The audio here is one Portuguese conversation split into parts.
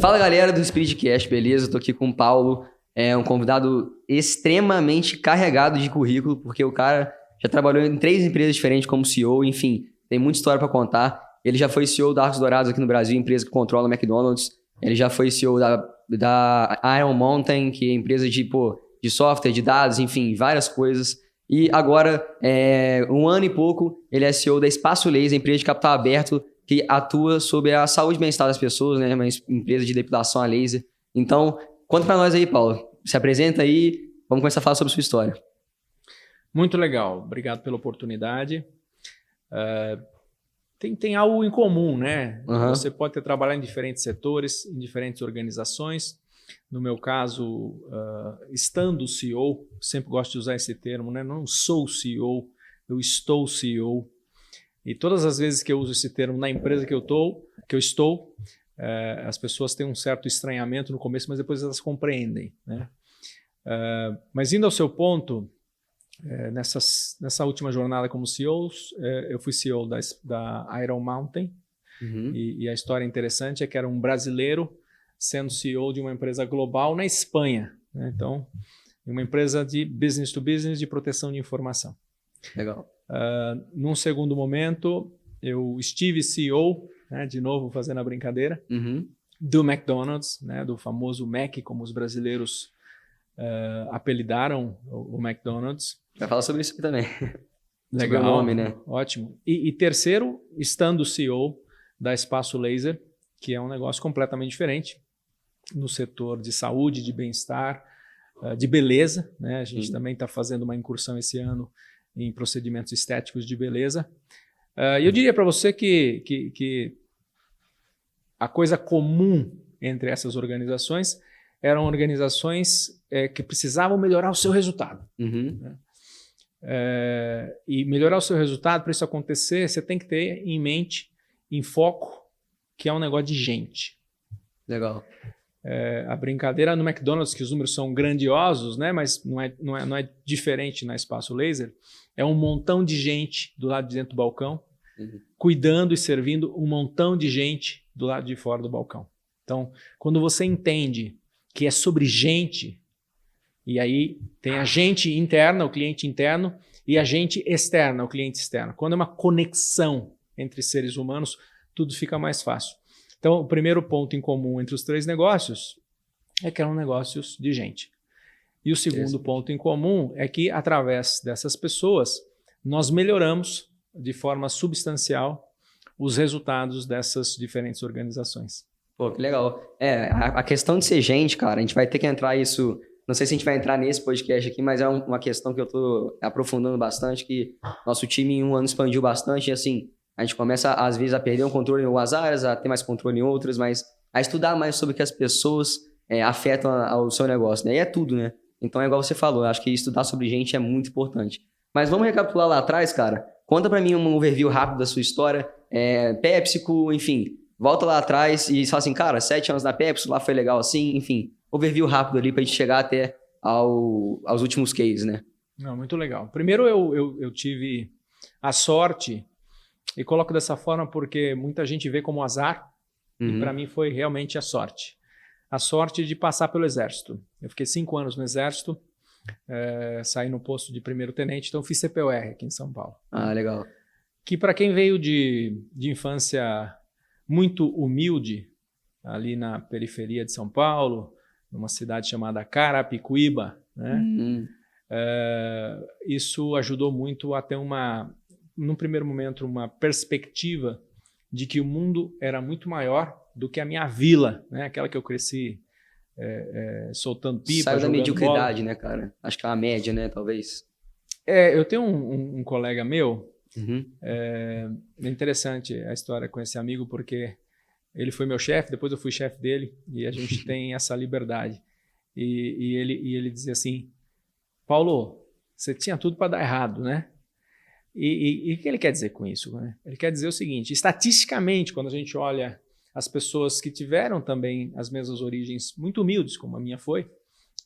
Fala galera do Spiritcast, beleza? Eu tô aqui com o Paulo, um convidado extremamente carregado de currículo, porque o cara já trabalhou em 3 empresas diferentes como CEO, enfim, tem muita história para contar. Ele já foi CEO da Arcos Dourados aqui no Brasil, empresa que controla o McDonald's. Ele já foi CEO da Iron Mountain, que é empresa de software, de dados, enfim, várias coisas. E agora, 1 ano e pouco, ele é CEO da Espaço Laser, empresa de capital aberto, que atua sobre a saúde e bem-estar das pessoas, né? Uma empresa de depilação a laser. Então, conta pra nós aí, Paulo. Se apresenta aí, vamos começar a falar sobre a sua história. Muito legal, obrigado pela oportunidade. Tem algo em comum, né? Uhum. Você pode ter trabalhado em diferentes setores, em diferentes organizações. No meu caso, estando CEO, sempre gosto de usar esse termo, né? Não sou CEO, eu estou CEO. E todas as vezes que eu uso esse termo na empresa que eu estou, as pessoas têm um certo estranhamento no começo, mas depois elas compreendem, né? Mas indo ao seu ponto, nessa última jornada como CEO, eu fui CEO da Iron Mountain. Uhum. E a história interessante é que era um brasileiro sendo CEO de uma empresa global na Espanha, né? Então, uma empresa de business to business de proteção de informação. Legal. Num segundo momento, eu estive CEO, né, de novo fazendo a brincadeira, Uhum. do McDonald's, né, do famoso Mac, como os brasileiros apelidaram o McDonald's. Vai falar sobre isso aqui também. Legal, Sobre o nome, né? ótimo. E terceiro, estando CEO da Espaço Laser, que é um negócio completamente diferente no setor de saúde, de bem-estar, de beleza, né? A gente também está fazendo uma incursão esse ano em procedimentos estéticos de beleza. E eu diria para você que a coisa comum entre essas organizações eram organizações que precisavam melhorar o seu resultado. Uhum. Né? E melhorar o seu resultado, para isso acontecer, você tem que ter em mente, em foco, que é um negócio de gente. Legal. A brincadeira no McDonald's, que os números são grandiosos, né? Mas não é diferente na Espaço Laser. É um montão de gente do lado de dentro do balcão, cuidando e servindo um montão de gente do lado de fora do balcão. Então, quando você entende que é sobre gente, e aí tem a gente interna, o cliente interno, e a gente externa, o cliente externo. Quando é uma conexão entre seres humanos, tudo fica mais fácil. Então, o primeiro ponto em comum entre os 3 negócios é que eram negócios de gente. E o segundo ponto em comum é que, através dessas pessoas, nós melhoramos de forma substancial os resultados dessas diferentes organizações. Pô, que legal. A questão de ser gente, cara, a gente vai ter que entrar isso... Não sei se a gente vai entrar nesse podcast aqui, mas é uma questão que eu tô aprofundando bastante, que nosso time em 1 ano expandiu bastante, e assim... A gente começa, às vezes, a perder um controle em algumas áreas, a ter mais controle em outras, mas a estudar mais sobre o que as pessoas afetam ao seu negócio, né? E é tudo, né? Então, é igual você falou, acho que estudar sobre gente é muito importante. Mas vamos recapitular lá atrás, cara. Conta pra mim um overview rápido da sua história. PepsiCo, enfim. Volta lá atrás e fala assim, cara, 7 anos na Pepsi, lá foi legal assim, enfim. Overview rápido ali pra gente chegar até aos últimos cases, né? Não, muito legal. Primeiro, eu tive a sorte... E coloco dessa forma porque muita gente vê como azar, e para mim foi realmente a sorte. A sorte de passar pelo Exército. Eu fiquei 5 anos no Exército, saí no posto de primeiro-tenente, então fiz CPUR aqui em São Paulo. Ah, legal. Que para quem veio de infância muito humilde, ali na periferia de São Paulo, numa cidade chamada Carapicuíba, né? Isso ajudou muito a ter num primeiro momento, uma perspectiva de que o mundo era muito maior do que a minha vila, né? Aquela que eu cresci soltando pipa, Saiu da jogando mediocridade, bola. né, cara? Acho que é uma média, né, talvez. Eu tenho um colega meu, Uhum. é interessante a história com esse amigo, porque ele foi meu chefe, depois eu fui chefe dele, e a gente tem essa liberdade. E ele dizia assim, Paulo, você tinha tudo para dar errado, né? E o que ele quer dizer com isso, né? Ele quer dizer o seguinte, estatisticamente, quando a gente olha as pessoas que tiveram também as mesmas origens muito humildes, como a minha foi,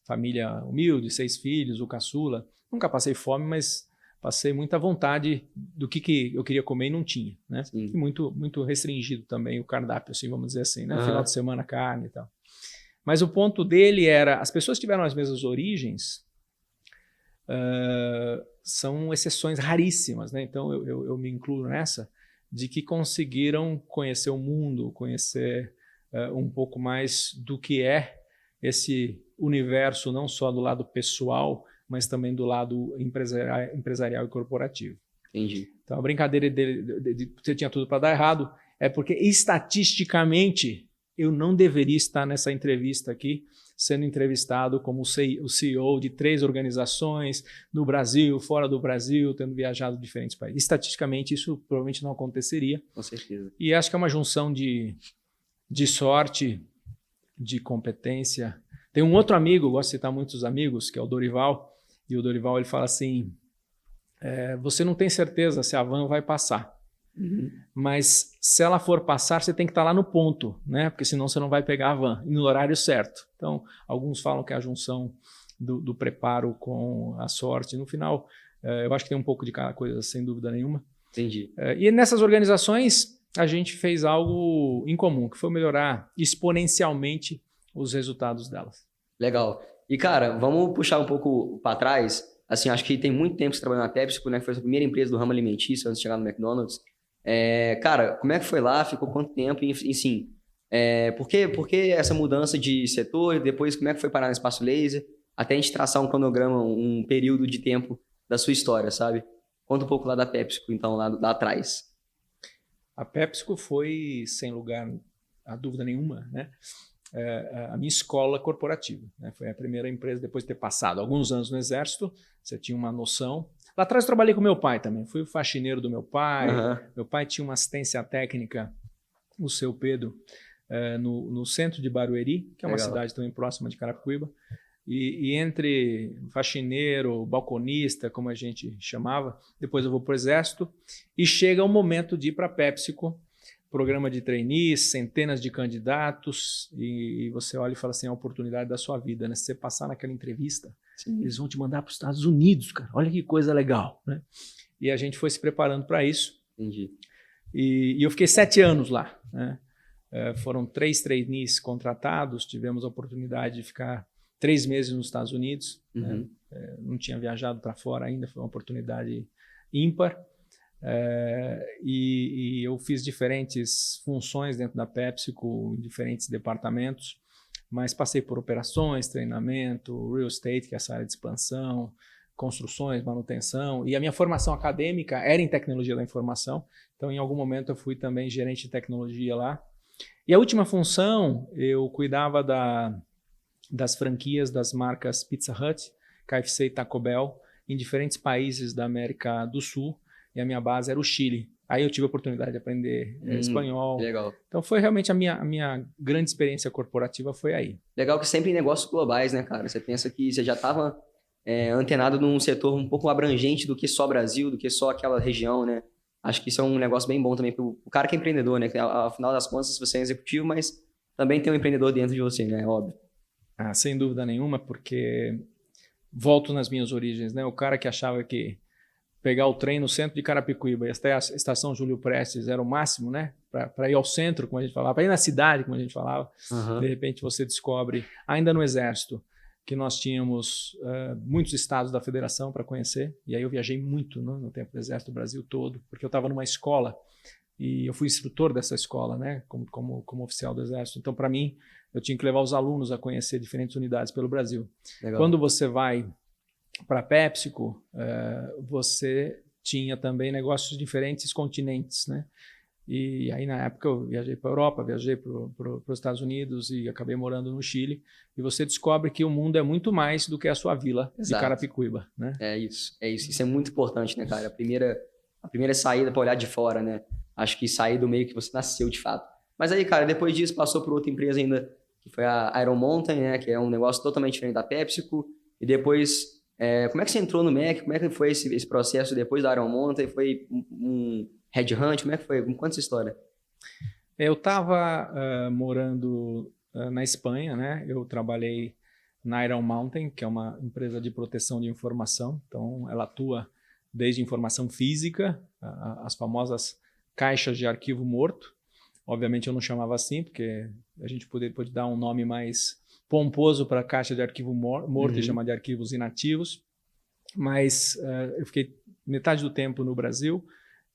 família humilde, 6 filhos, o caçula, nunca passei fome, mas passei muita vontade do que eu queria comer e não tinha, né? E muito, muito restringido também o cardápio, assim, vamos dizer assim, né? Final de semana, carne e tal. Mas o ponto dele era, as pessoas tiveram as mesmas origens, são exceções raríssimas, né? Então eu me incluo nessa, de que conseguiram conhecer o mundo, conhecer um pouco mais do que é esse universo, não só do lado pessoal, mas também do lado empresarial e corporativo. Entendi. Então a brincadeira dele de você tinha tudo para dar errado é porque estatisticamente eu não deveria estar nessa entrevista aqui, sendo entrevistado como o CEO de 3 organizações no Brasil, fora do Brasil, tendo viajado diferentes países. Estatisticamente, isso provavelmente não aconteceria. Com certeza. E acho que é uma junção de sorte, de competência. Tem um outro amigo, eu gosto de citar muitos amigos, que é o Dorival, e o Dorival ele fala assim, você não tem certeza se a van vai passar. Mas se ela for passar, você tem que estar lá no ponto, né? Porque senão você não vai pegar a van e no horário certo. Então, alguns falam que é a junção do preparo com a sorte. No final, eu acho que tem um pouco de cada coisa, sem dúvida nenhuma. Entendi. E nessas organizações, a gente fez algo em comum, que foi melhorar exponencialmente os resultados delas. Legal. E, cara, vamos puxar um pouco para trás. Assim, acho que tem muito tempo que você trabalhou na PepsiCo, né? Que foi a sua primeira empresa do ramo alimentício antes de chegar no McDonald's. Cara, como é que foi lá? Ficou quanto tempo? Enfim, por que essa mudança de setor? Depois, como é que foi parar no Espaço Laser? Até a gente traçar um cronograma, um período de tempo da sua história, sabe? Conta um pouco lá da PepsiCo, então, lá atrás. A PepsiCo foi, sem lugar a dúvida nenhuma, né? A minha escola corporativa, né? Foi a primeira empresa, depois de ter passado alguns anos no Exército, você tinha uma noção. Lá atrás eu trabalhei com meu pai também, fui o faxineiro do meu pai. Meu pai tinha uma assistência técnica, o seu Pedro, no centro de Barueri, que é uma cidade também próxima de Carapicuíba. E entre faxineiro, balconista, como a gente chamava, depois eu vou para o Exército e chega o momento de ir para a PepsiCo, programa de trainees, centenas de candidatos, e você olha e fala assim, é a oportunidade da sua vida, né? Se você passar naquela entrevista, eles vão te mandar para os Estados Unidos, cara. Olha que coisa legal, né? E a gente foi se preparando para isso. Entendi. E eu fiquei 7 anos lá, né? Foram 3 trainees contratados, tivemos a oportunidade de ficar 3 meses nos Estados Unidos. Né? Não tinha viajado para fora ainda, foi uma oportunidade ímpar. E eu fiz diferentes funções dentro da PepsiCo, em diferentes departamentos, mas passei por operações, treinamento, real estate, que é essa área de expansão, construções, manutenção, e a minha formação acadêmica era em tecnologia da informação, então em algum momento eu fui também gerente de tecnologia lá. E a última função, eu cuidava das franquias das marcas Pizza Hut, KFC e Taco Bell, em diferentes países da América do Sul, e a minha base era o Chile. Aí eu tive a oportunidade de aprender espanhol. Legal. Então foi realmente a minha grande experiência corporativa foi aí. Legal que sempre em negócios globais, né, cara? Você pensa que você já estava antenado num setor um pouco abrangente do que só Brasil, do que só aquela região, né? Acho que isso é um negócio bem bom também para o cara que é empreendedor, né? Que, ao final das contas, você é executivo, mas também tem um empreendedor dentro de você, né? Óbvio. Sem dúvida nenhuma, porque volto nas minhas origens, né? O cara que achava que pegar o trem no centro de Carapicuíba e até a estação Júlio Prestes era o máximo, né? Para ir ao centro, como a gente falava, para ir na cidade, como a gente falava. De repente você descobre, ainda no Exército, que nós tínhamos muitos estados da federação para conhecer. E aí eu viajei muito, né, no tempo do Exército, do Brasil todo, porque eu estava numa escola e eu fui instrutor dessa escola, né? Como oficial do Exército. Então, para mim, eu tinha que levar os alunos a conhecer diferentes unidades pelo Brasil. Legal. Quando você vai para a PepsiCo, você tinha também negócios de diferentes continentes, né? E aí, na época, eu viajei para a Europa, viajei para os Estados Unidos e acabei morando no Chile. E você descobre que o mundo é muito mais do que a sua vila de Carapicuíba, né? É isso. Isso é muito importante, né, cara? A primeira saída para olhar de fora, né? Acho que sair do meio que você nasceu, de fato. Mas aí, cara, depois disso, passou por outra empresa ainda, que foi a Iron Mountain, né? Que é um negócio totalmente diferente da PepsiCo. E depois... como é que você entrou no Mac? Como é que foi esse processo depois da Iron Mountain? Foi um headhunt? Como é que foi? Conta essa história. Eu estava morando na Espanha, né? Eu trabalhei na Iron Mountain, que é uma empresa de proteção de informação. Então, ela atua desde informação física, as famosas caixas de arquivo morto. Obviamente eu não chamava assim, porque a gente pode dar um nome mais pomposo para a caixa de arquivo morto e chamar de arquivos inativos. Mas eu fiquei metade do tempo no Brasil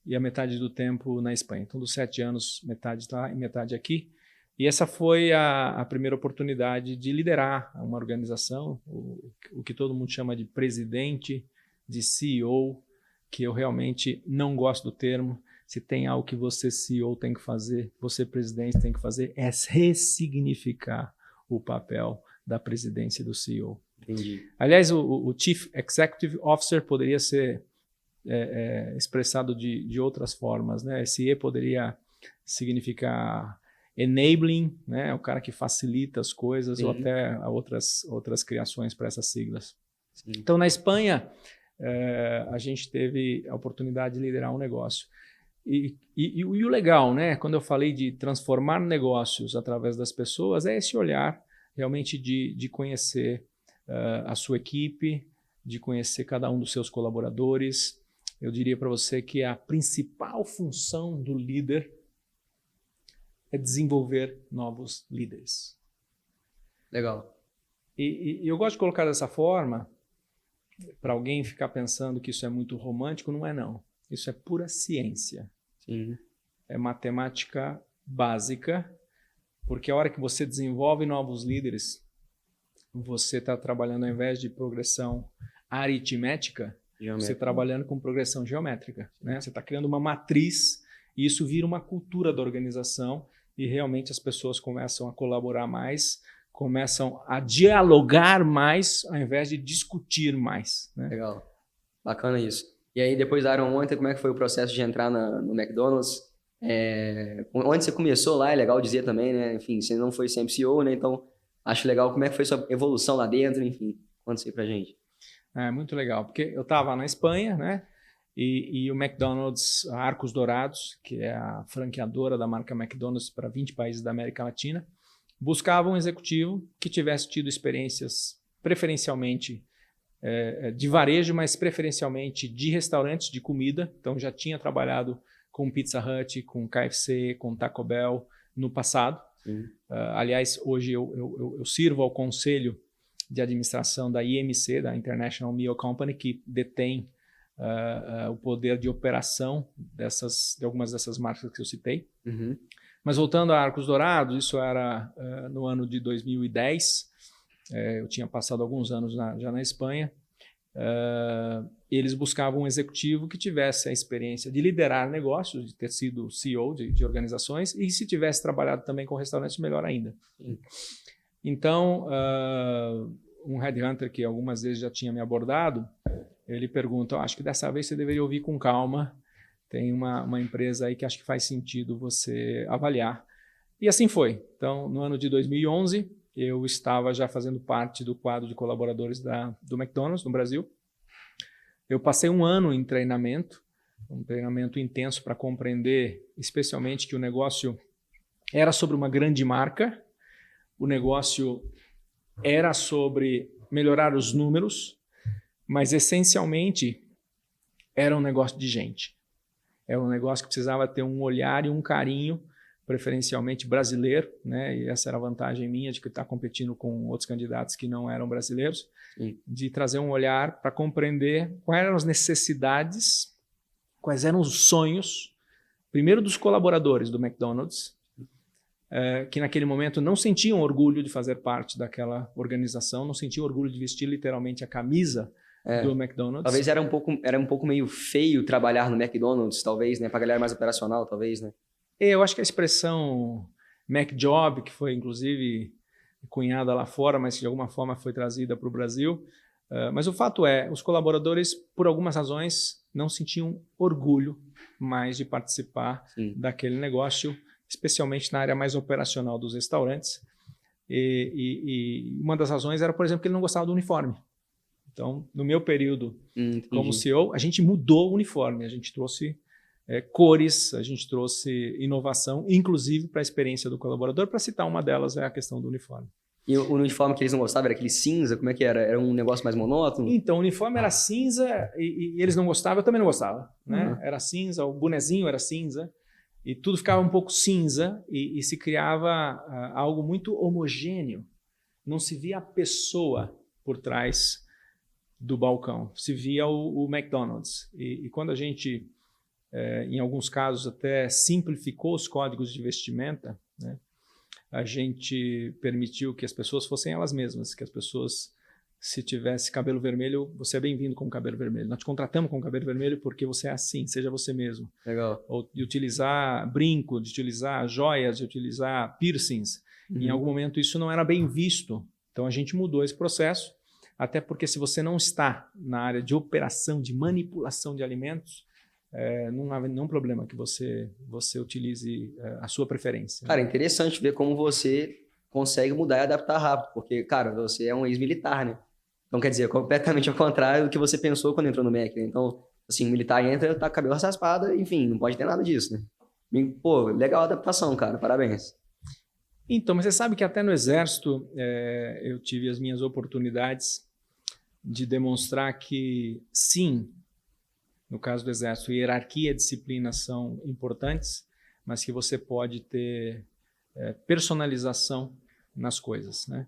e a metade do tempo na Espanha. Então, dos 7 anos, metade lá e metade aqui. E essa foi a primeira oportunidade de liderar uma organização, o que todo mundo chama de presidente, de CEO, que eu realmente não gosto do termo. Se tem algo que você, CEO, tem que fazer, você, presidente, tem que fazer, é ressignificar o papel da presidência e do CEO. Entendi. Aliás, o Chief Executive Officer poderia ser expressado de outras formas, né? SE poderia significar enabling, né? O cara que facilita as coisas, ou até outras criações para essas siglas. Sim. Então, na Espanha, a gente teve a oportunidade de liderar um negócio. E o legal, né? Quando eu falei de transformar negócios através das pessoas, é esse olhar realmente de conhecer a sua equipe, de conhecer cada um dos seus colaboradores. Eu diria para você que a principal função do líder é desenvolver novos líderes. Legal. E eu gosto de colocar dessa forma, para alguém ficar pensando que isso é muito romântico, não é não. Isso é pura ciência. Sim. É matemática básica, porque a hora que você desenvolve novos líderes, você está trabalhando, ao invés de progressão aritmética, você está trabalhando com progressão geométrica. Né? Você está criando uma matriz e isso vira uma cultura da organização e realmente as pessoas começam a colaborar mais, começam a dialogar mais ao invés de discutir mais. Né? Legal. Bacana isso. E aí, depois da Iron ontem, como é que foi o processo de entrar no McDonald's? Onde você começou lá, é legal dizer também, né? Enfim, você não foi sempre CEO, né? Então, acho legal como é que foi sua evolução lá dentro, enfim. Conta isso aí pra gente. É muito legal, porque eu estava na Espanha, né? E o McDonald's Arcos Dourados, que é a franqueadora da marca McDonald's para 20 países da América Latina, buscava um executivo que tivesse tido experiências preferencialmente de varejo, mas preferencialmente de restaurantes de comida. Então já tinha trabalhado com Pizza Hut, com KFC, com Taco Bell no passado. Aliás, hoje eu sirvo ao conselho de administração da IMC, da International Meal Company, que detém o poder de operação de algumas dessas marcas que eu citei. Mas voltando a Arcos Dourados, isso era no ano de 2010, eu tinha passado alguns anos já na Espanha. Eles buscavam um executivo que tivesse a experiência de liderar negócios, de ter sido CEO de organizações, e se tivesse trabalhado também com restaurantes, melhor ainda. Então, um headhunter que algumas vezes já tinha me abordado, ele pergunta, acho que dessa vez você deveria ouvir com calma, tem uma empresa aí que acho que faz sentido você avaliar. E assim foi. Então, no ano de 2011, eu estava já fazendo parte do quadro de colaboradores do McDonald's no Brasil. Eu passei um ano em treinamento, um treinamento intenso para compreender, especialmente que o negócio era sobre uma grande marca, o negócio era sobre melhorar os números, mas essencialmente era um negócio de gente. Era um negócio que precisava ter um olhar e um carinho, preferencialmente brasileiro, né? E essa era a vantagem minha de que estar competindo com outros candidatos que não eram brasileiros, de trazer um olhar para compreender quais eram as necessidades, quais eram os sonhos, primeiro dos colaboradores do McDonald's, que naquele momento não sentiam orgulho de fazer parte daquela organização, não sentiam orgulho de vestir literalmente a camisa do McDonald's. Talvez era um pouco meio feio trabalhar no McDonald's, talvez, né? Para a galera mais operacional, talvez, né? Eu acho que a expressão McJob, que foi inclusive cunhada lá fora, mas que de alguma forma foi trazida para o Brasil. Mas o fato é, os colaboradores, por algumas razões, não sentiam orgulho mais de participar daquele negócio, especialmente na área mais operacional dos restaurantes. E uma das razões era, por exemplo, que ele não gostava do uniforme. Então, no meu período como CEO, a gente mudou o uniforme, a gente trouxe cores, a gente trouxe inovação, inclusive para a experiência do colaborador. Para citar uma delas é a questão do uniforme. E o uniforme que eles não gostavam era aquele cinza? Como é que era? Era um negócio mais monótono? Então, o uniforme era cinza e eles não gostavam, eu também não gostava. Né? Uhum. Era cinza, o bonezinho era cinza, e tudo ficava um pouco cinza e se criava algo muito homogêneo. Não se via a pessoa por trás do balcão, se via o McDonald's. E quando a gente, em alguns casos, até simplificou os códigos de vestimenta, né? A gente permitiu que as pessoas fossem elas mesmas, que as pessoas, se tivesse cabelo vermelho, você é bem-vindo com cabelo vermelho. Nós te contratamos com cabelo vermelho porque você é assim, seja você mesmo. Legal. Ou de utilizar brinco, de utilizar joias, de utilizar piercings. Em algum momento isso não era bem visto. Então a gente mudou esse processo, até porque se você não está na área de operação, de manipulação de alimentos, não há nenhum problema que você utilize a sua preferência. Cara, interessante ver como você consegue mudar e adaptar rápido, porque, cara, você é um ex-militar, né? Então, quer dizer, completamente ao contrário do que você pensou quando entrou no MEC, né? Então, assim, o militar entra, tá com cabelo raspado, enfim, não pode ter nada disso, né? Pô, legal a adaptação, cara, parabéns. Então, mas você sabe que até no Exército eu tive as minhas oportunidades de demonstrar que, sim, no caso do Exército, hierarquia e disciplina são importantes, mas que você pode ter personalização nas coisas, né?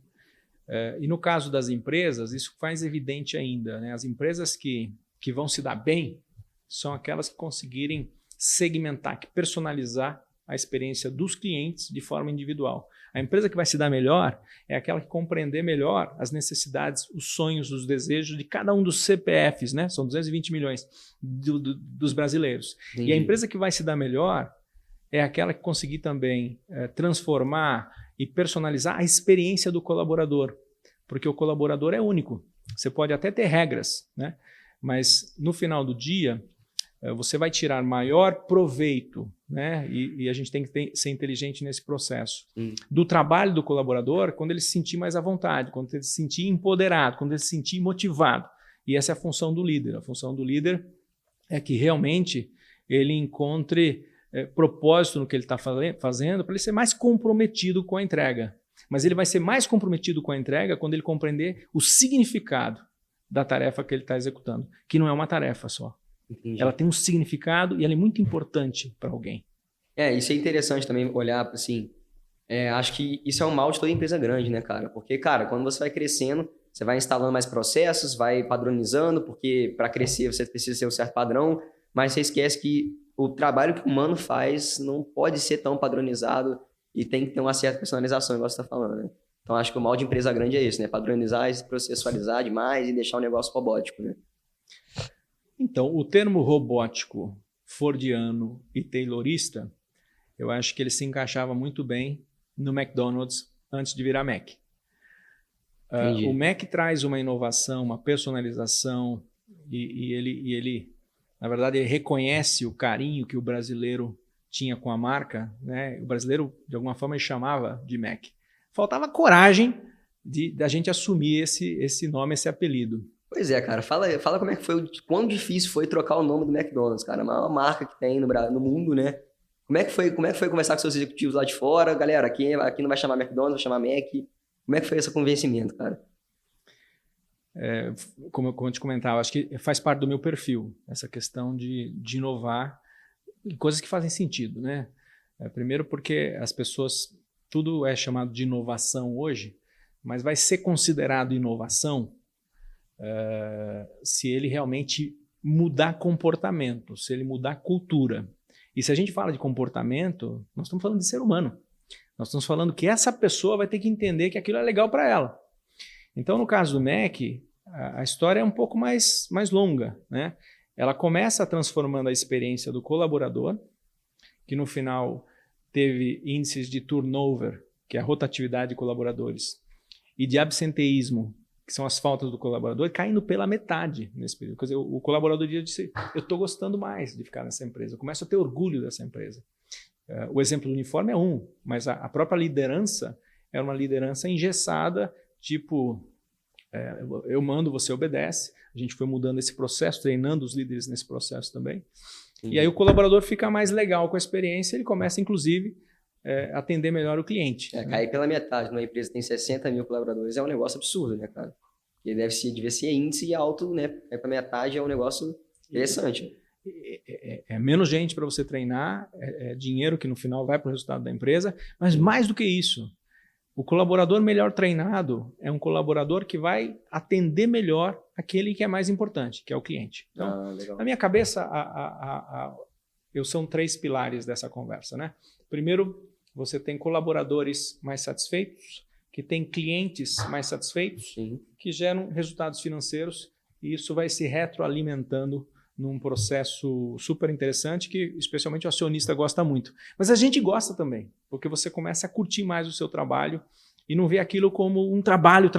E no caso das empresas, isso faz evidente ainda, né? As empresas que vão se dar bem são aquelas que conseguirem segmentar, que personalizar a experiência dos clientes de forma individual. A empresa que vai se dar melhor é aquela que compreender melhor as necessidades, os sonhos, os desejos de cada um dos CPFs, né? São 220 milhões dos brasileiros. Entendi. E a empresa que vai se dar melhor é aquela que conseguir também transformar e personalizar a experiência do colaborador, porque o colaborador é único. Você pode até ter regras, né? Mas no final do dia, você vai tirar maior proveito, né? E a gente tem que ser inteligente nesse processo. Do trabalho do colaborador, quando ele se sentir mais à vontade, quando ele se sentir empoderado, quando ele se sentir motivado. E essa é a função do líder. A função do líder é que realmente ele encontre propósito no que ele está fazendo para ele ser mais comprometido com a entrega. Mas ele vai ser mais comprometido com a entrega quando ele compreender o significado da tarefa que ele está executando, que não é uma tarefa só. Entendi. Ela tem um significado e ela é muito importante para alguém. Isso é interessante também olhar, assim, acho que isso é um mal de toda empresa grande, né, cara? Porque, cara, quando você vai crescendo, você vai instalando mais processos, vai padronizando, porque para crescer você precisa ter um certo padrão, mas você esquece que o trabalho que o humano faz não pode ser tão padronizado e tem que ter uma certa personalização, igual você está falando, né? Então, acho que o mal de empresa grande é esse, né? Padronizar e processualizar demais e deixar o negócio robótico, né? Então, o termo robótico, fordiano e taylorista, eu acho que ele se encaixava muito bem no McDonald's antes de virar Mac. O Mac traz uma inovação, uma personalização e ele, na verdade, ele reconhece o carinho que o brasileiro tinha com a marca, né? O brasileiro, de alguma forma, ele chamava de Mac. Faltava coragem da gente assumir esse nome, esse apelido. Pois é, cara. Fala como é que foi, quão difícil foi trocar o nome do McDonald's, cara. É uma marca que tem no mundo, né? Como é que foi conversar com seus executivos lá de fora? Galera, aqui não vai chamar McDonald's, vai chamar Mac. Como é que foi esse convencimento, cara? Como eu te comentava, acho que faz parte do meu perfil, essa questão de inovar em coisas que fazem sentido, né? Primeiro porque as pessoas, tudo é chamado de inovação hoje, mas vai ser considerado inovação se ele realmente mudar comportamento, se ele mudar cultura. E se a gente fala de comportamento, nós estamos falando de ser humano. Nós estamos falando que essa pessoa vai ter que entender que aquilo é legal para ela. Então, no caso do Mac, a história é um pouco mais longa, né? Ela começa transformando a experiência do colaborador, que no final teve índices de turnover, que é a rotatividade de colaboradores, e de absenteísmo, que são as faltas do colaborador, caindo pela metade nesse período. Quer dizer, o colaborador disse, eu estou gostando mais de ficar nessa empresa, eu começo a ter orgulho dessa empresa. O exemplo do uniforme é um, mas a própria liderança era uma liderança engessada, tipo, eu mando, você obedece. A gente foi mudando esse processo, treinando os líderes nesse processo também. E aí o colaborador fica mais legal com a experiência, ele começa, inclusive, atender melhor o cliente. Cair pela metade numa empresa que tem 60 mil colaboradores é um negócio absurdo, né, cara? Porque devia ser índice alto, né? Para metade é um negócio interessante. É menos gente para você treinar, é dinheiro que no final vai para o resultado da empresa, mas mais do que isso, o colaborador melhor treinado é um colaborador que vai atender melhor aquele que é mais importante, que é o cliente. Então, na minha cabeça, são 3 pilares dessa conversa, né? Primeiro, você tem colaboradores mais satisfeitos, que tem clientes mais satisfeitos, sim, que geram resultados financeiros, e isso vai se retroalimentando num processo super interessante que especialmente o acionista gosta muito. Mas a gente gosta também, porque você começa a curtir mais o seu trabalho e não vê aquilo como um trabalho.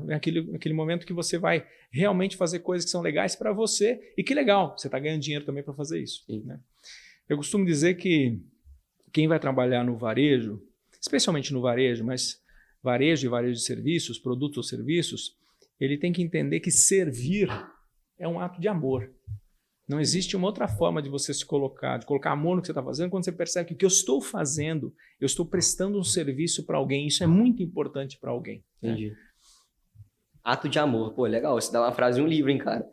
É aquele momento que você vai realmente fazer coisas que são legais para você e que legal, você está ganhando dinheiro também para fazer isso. Né? Eu costumo dizer que quem vai trabalhar no varejo, especialmente no varejo, mas varejo e varejo de serviços, produtos ou serviços, ele tem que entender que servir é um ato de amor. Não existe uma outra forma de você se colocar, de colocar amor no que você está fazendo, quando você percebe que o que eu estou fazendo, eu estou prestando um serviço para alguém. Isso é muito importante para alguém. Entendi. Né? Ato de amor. Pô, legal. Isso dá uma frase em um livro, hein, cara?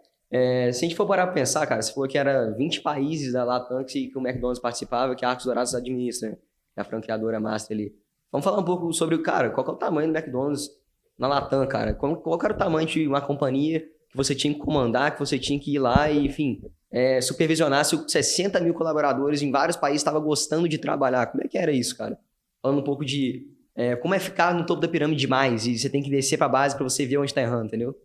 Se a gente for parar para pensar, cara, você falou que era 20 países da Latam que o McDonald's participava, que a Arcos Dourados administra, né? A franqueadora master ali. Vamos falar um pouco sobre, cara, qual que é o tamanho do McDonald's na Latam, cara? Qual que era o tamanho de uma companhia que você tinha que comandar, que você tinha que ir lá e, enfim, supervisionar se 60 mil colaboradores em vários países estavam gostando de trabalhar? Como é que era isso, cara? Falando um pouco de como é ficar no topo da pirâmide demais e você tem que descer para a base para você ver onde está errando, entendeu?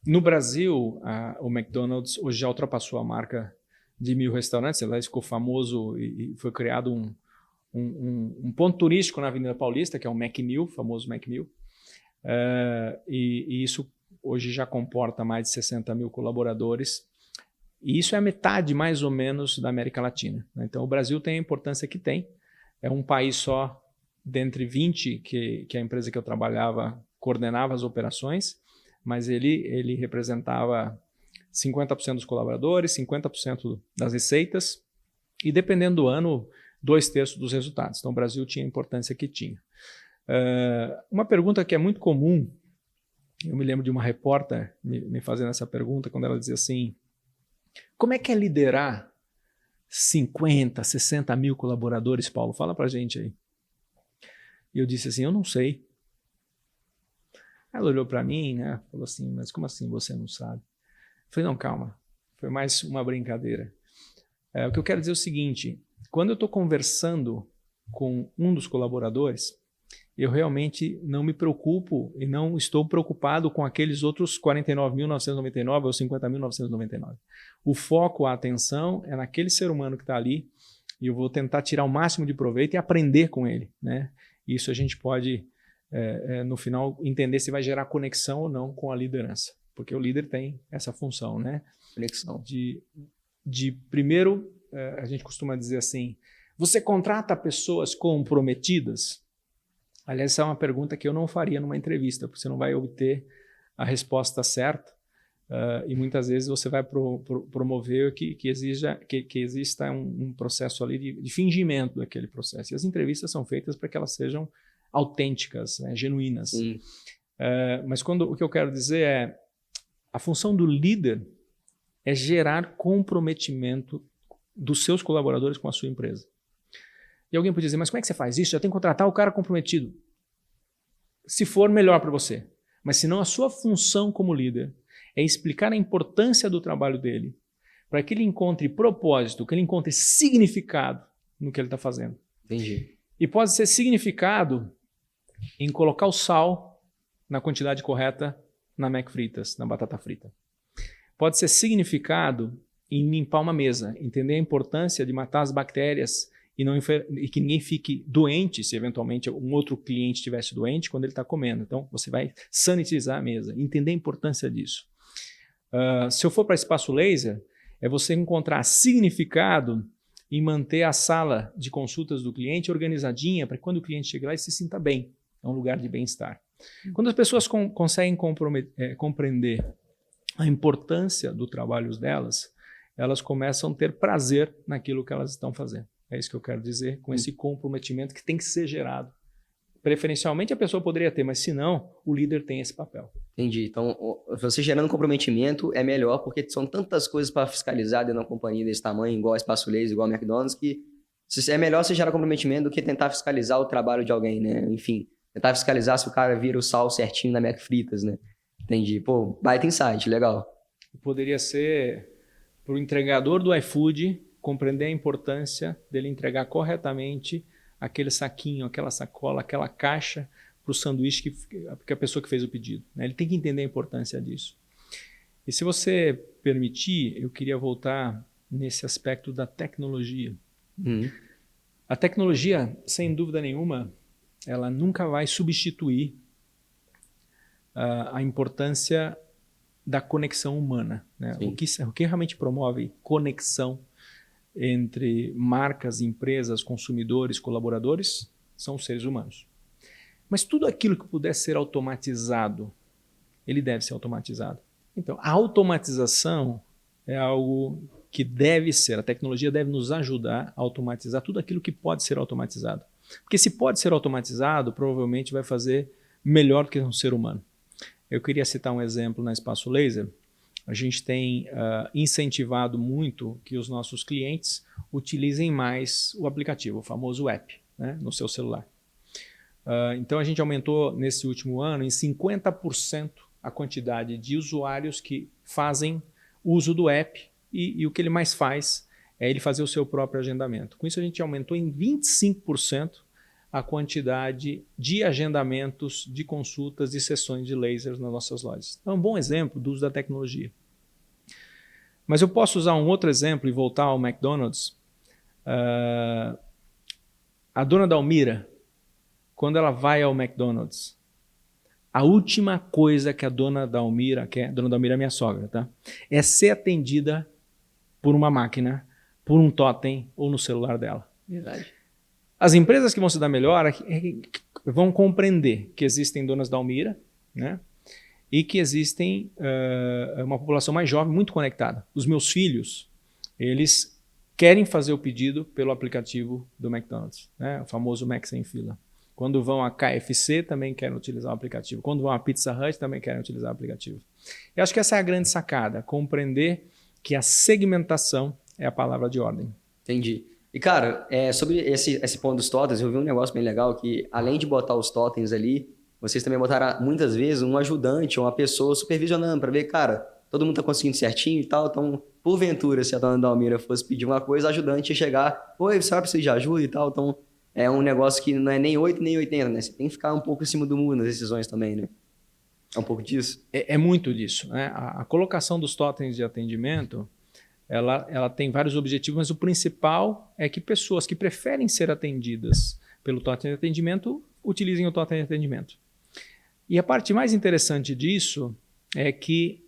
No Brasil, o McDonald's hoje já ultrapassou a marca de 1.000 restaurantes. Ele ficou famoso e foi criado um ponto turístico na Avenida Paulista, que é o McMill, famoso McMill. E isso hoje já comporta mais de 60 mil colaboradores. E isso é a metade, mais ou menos, da América Latina. Então, o Brasil tem a importância que tem. É um país só, dentre 20, que a empresa que eu trabalhava coordenava as operações, mas ele representava 50% dos colaboradores, 50% das receitas e, dependendo do ano, 2/3 dos resultados. Então, o Brasil tinha a importância que tinha. Uma pergunta que é muito comum, eu me lembro de uma repórter me fazendo essa pergunta, quando ela dizia assim, como é que é liderar 50, 60 mil colaboradores, Paulo? Fala pra gente aí. E eu disse assim, eu não sei. Ela olhou para mim, né? Falou assim, mas como assim você não sabe? Eu falei, não, calma. Foi mais uma brincadeira. O que eu quero dizer é o seguinte, quando eu estou conversando com um dos colaboradores, eu realmente não me preocupo e não estou preocupado com aqueles outros 49.999 ou 50.999. O foco, a atenção é naquele ser humano que está ali e eu vou tentar tirar o máximo de proveito e aprender com ele. Né? Isso a gente pode, no final, entender se vai gerar conexão ou não com a liderança. Porque o líder tem essa função, né? Conexão. De primeiro, a gente costuma dizer assim, você contrata pessoas comprometidas? Aliás, essa é uma pergunta que eu não faria numa entrevista, porque você não vai obter a resposta certa e muitas vezes você vai promover que exista um processo ali de fingimento daquele processo. E as entrevistas são feitas para que elas sejam autênticas, né, genuínas. Mas o que eu quero dizer é, a função do líder é gerar comprometimento dos seus colaboradores com a sua empresa. E alguém pode dizer, mas como é que você faz isso? Já tem que contratar o cara comprometido. Se for, melhor para você. Mas se não, a sua função como líder é explicar a importância do trabalho dele para que ele encontre propósito, que ele encontre significado no que ele está fazendo. Entendi. E pode ser significado em colocar o sal na quantidade correta na Mac fritas, na batata frita. Pode ser significado em limpar uma mesa, entender a importância de matar as bactérias e que ninguém fique doente se eventualmente um outro cliente estivesse doente quando ele está comendo. Então, você vai sanitizar a mesa, entender a importância disso. Se eu for para espaço laser, é você encontrar significado em manter a sala de consultas do cliente organizadinha para que quando o cliente chegue lá ele se sinta bem. É um lugar de bem-estar. Quando as pessoas conseguem compreender a importância do trabalho delas, elas começam a ter prazer naquilo que elas estão fazendo. É isso que eu quero dizer, com esse comprometimento que tem que ser gerado. Preferencialmente a pessoa poderia ter, mas se não, o líder tem esse papel. Entendi. Então, você gerando comprometimento é melhor, porque são tantas coisas para fiscalizar dentro de uma companhia desse tamanho, igual a Espaço Laser, igual a McDonald's, que é melhor você gerar comprometimento do que tentar fiscalizar o trabalho de alguém, né? Enfim, tentar fiscalizar se o cara vira o sal certinho na Mac Fritas, né? Entendi. Pô, baita insight, legal. Poderia ser para o entregador do iFood compreender a importância dele entregar corretamente aquele saquinho, aquela sacola, aquela caixa para o sanduíche que a pessoa que fez o pedido, né? Ele tem que entender a importância disso. E se você permitir, eu queria voltar nesse aspecto da tecnologia. A tecnologia, sem dúvida nenhuma, ela nunca vai substituir a importância da conexão humana, né? O que realmente promove conexão entre marcas, empresas, consumidores, colaboradores, são os seres humanos. Mas tudo aquilo que puder ser automatizado, ele deve ser automatizado. Então, a automatização é algo que deve ser, a tecnologia deve nos ajudar a automatizar tudo aquilo que pode ser automatizado. Porque se pode ser automatizado, provavelmente vai fazer melhor do que um ser humano. Eu queria citar um exemplo na Espaço Laser. A gente tem incentivado muito que os nossos clientes utilizem mais o aplicativo, o famoso app, né, no seu celular. Então a gente aumentou nesse último ano em 50% a quantidade de usuários que fazem uso do app e o que ele mais faz é ele fazer o seu próprio agendamento. Com isso a gente aumentou em 25% a quantidade de agendamentos, de consultas, de sessões de lasers nas nossas lojas. É um bom exemplo do uso da tecnologia. Mas eu posso usar um outro exemplo e voltar ao McDonald's. A dona Dalmira, quando ela vai ao McDonald's, a última coisa que a dona Dalmira quer, dona Dalmira é minha sogra, tá? É ser atendida por uma máquina, por um totem ou no celular dela. Verdade. As empresas que vão se dar melhor vão compreender que existem donas Dalmira, né? E que existem uma população mais jovem muito conectada. Os meus filhos, eles querem fazer o pedido pelo aplicativo do McDonald's, né? O famoso Mac sem fila. Quando vão a KFC, também querem utilizar o aplicativo. Quando vão a Pizza Hut, também querem utilizar o aplicativo. Eu acho que essa é a grande sacada, compreender que a segmentação é a palavra de ordem. Entendi. E, cara, sobre esse ponto dos totens, eu vi um negócio bem legal que, além de botar os totens ali, vocês também botaram, muitas vezes, um ajudante ou uma pessoa supervisionando para ver, cara, todo mundo tá conseguindo certinho e tal, então, porventura, se a dona Dalmira fosse pedir uma coisa, o ajudante ia chegar, oi, você vai precisar de ajuda e tal, então, é um negócio que não é nem 8 nem 80, né? Você tem que ficar um pouco em cima do muro nas decisões também, né? É um pouco disso? É muito disso, né? A colocação dos totens de atendimento, ela tem vários objetivos, mas o principal é que pessoas que preferem ser atendidas pelo totem de atendimento utilizem o totem de atendimento. E a parte mais interessante disso é que,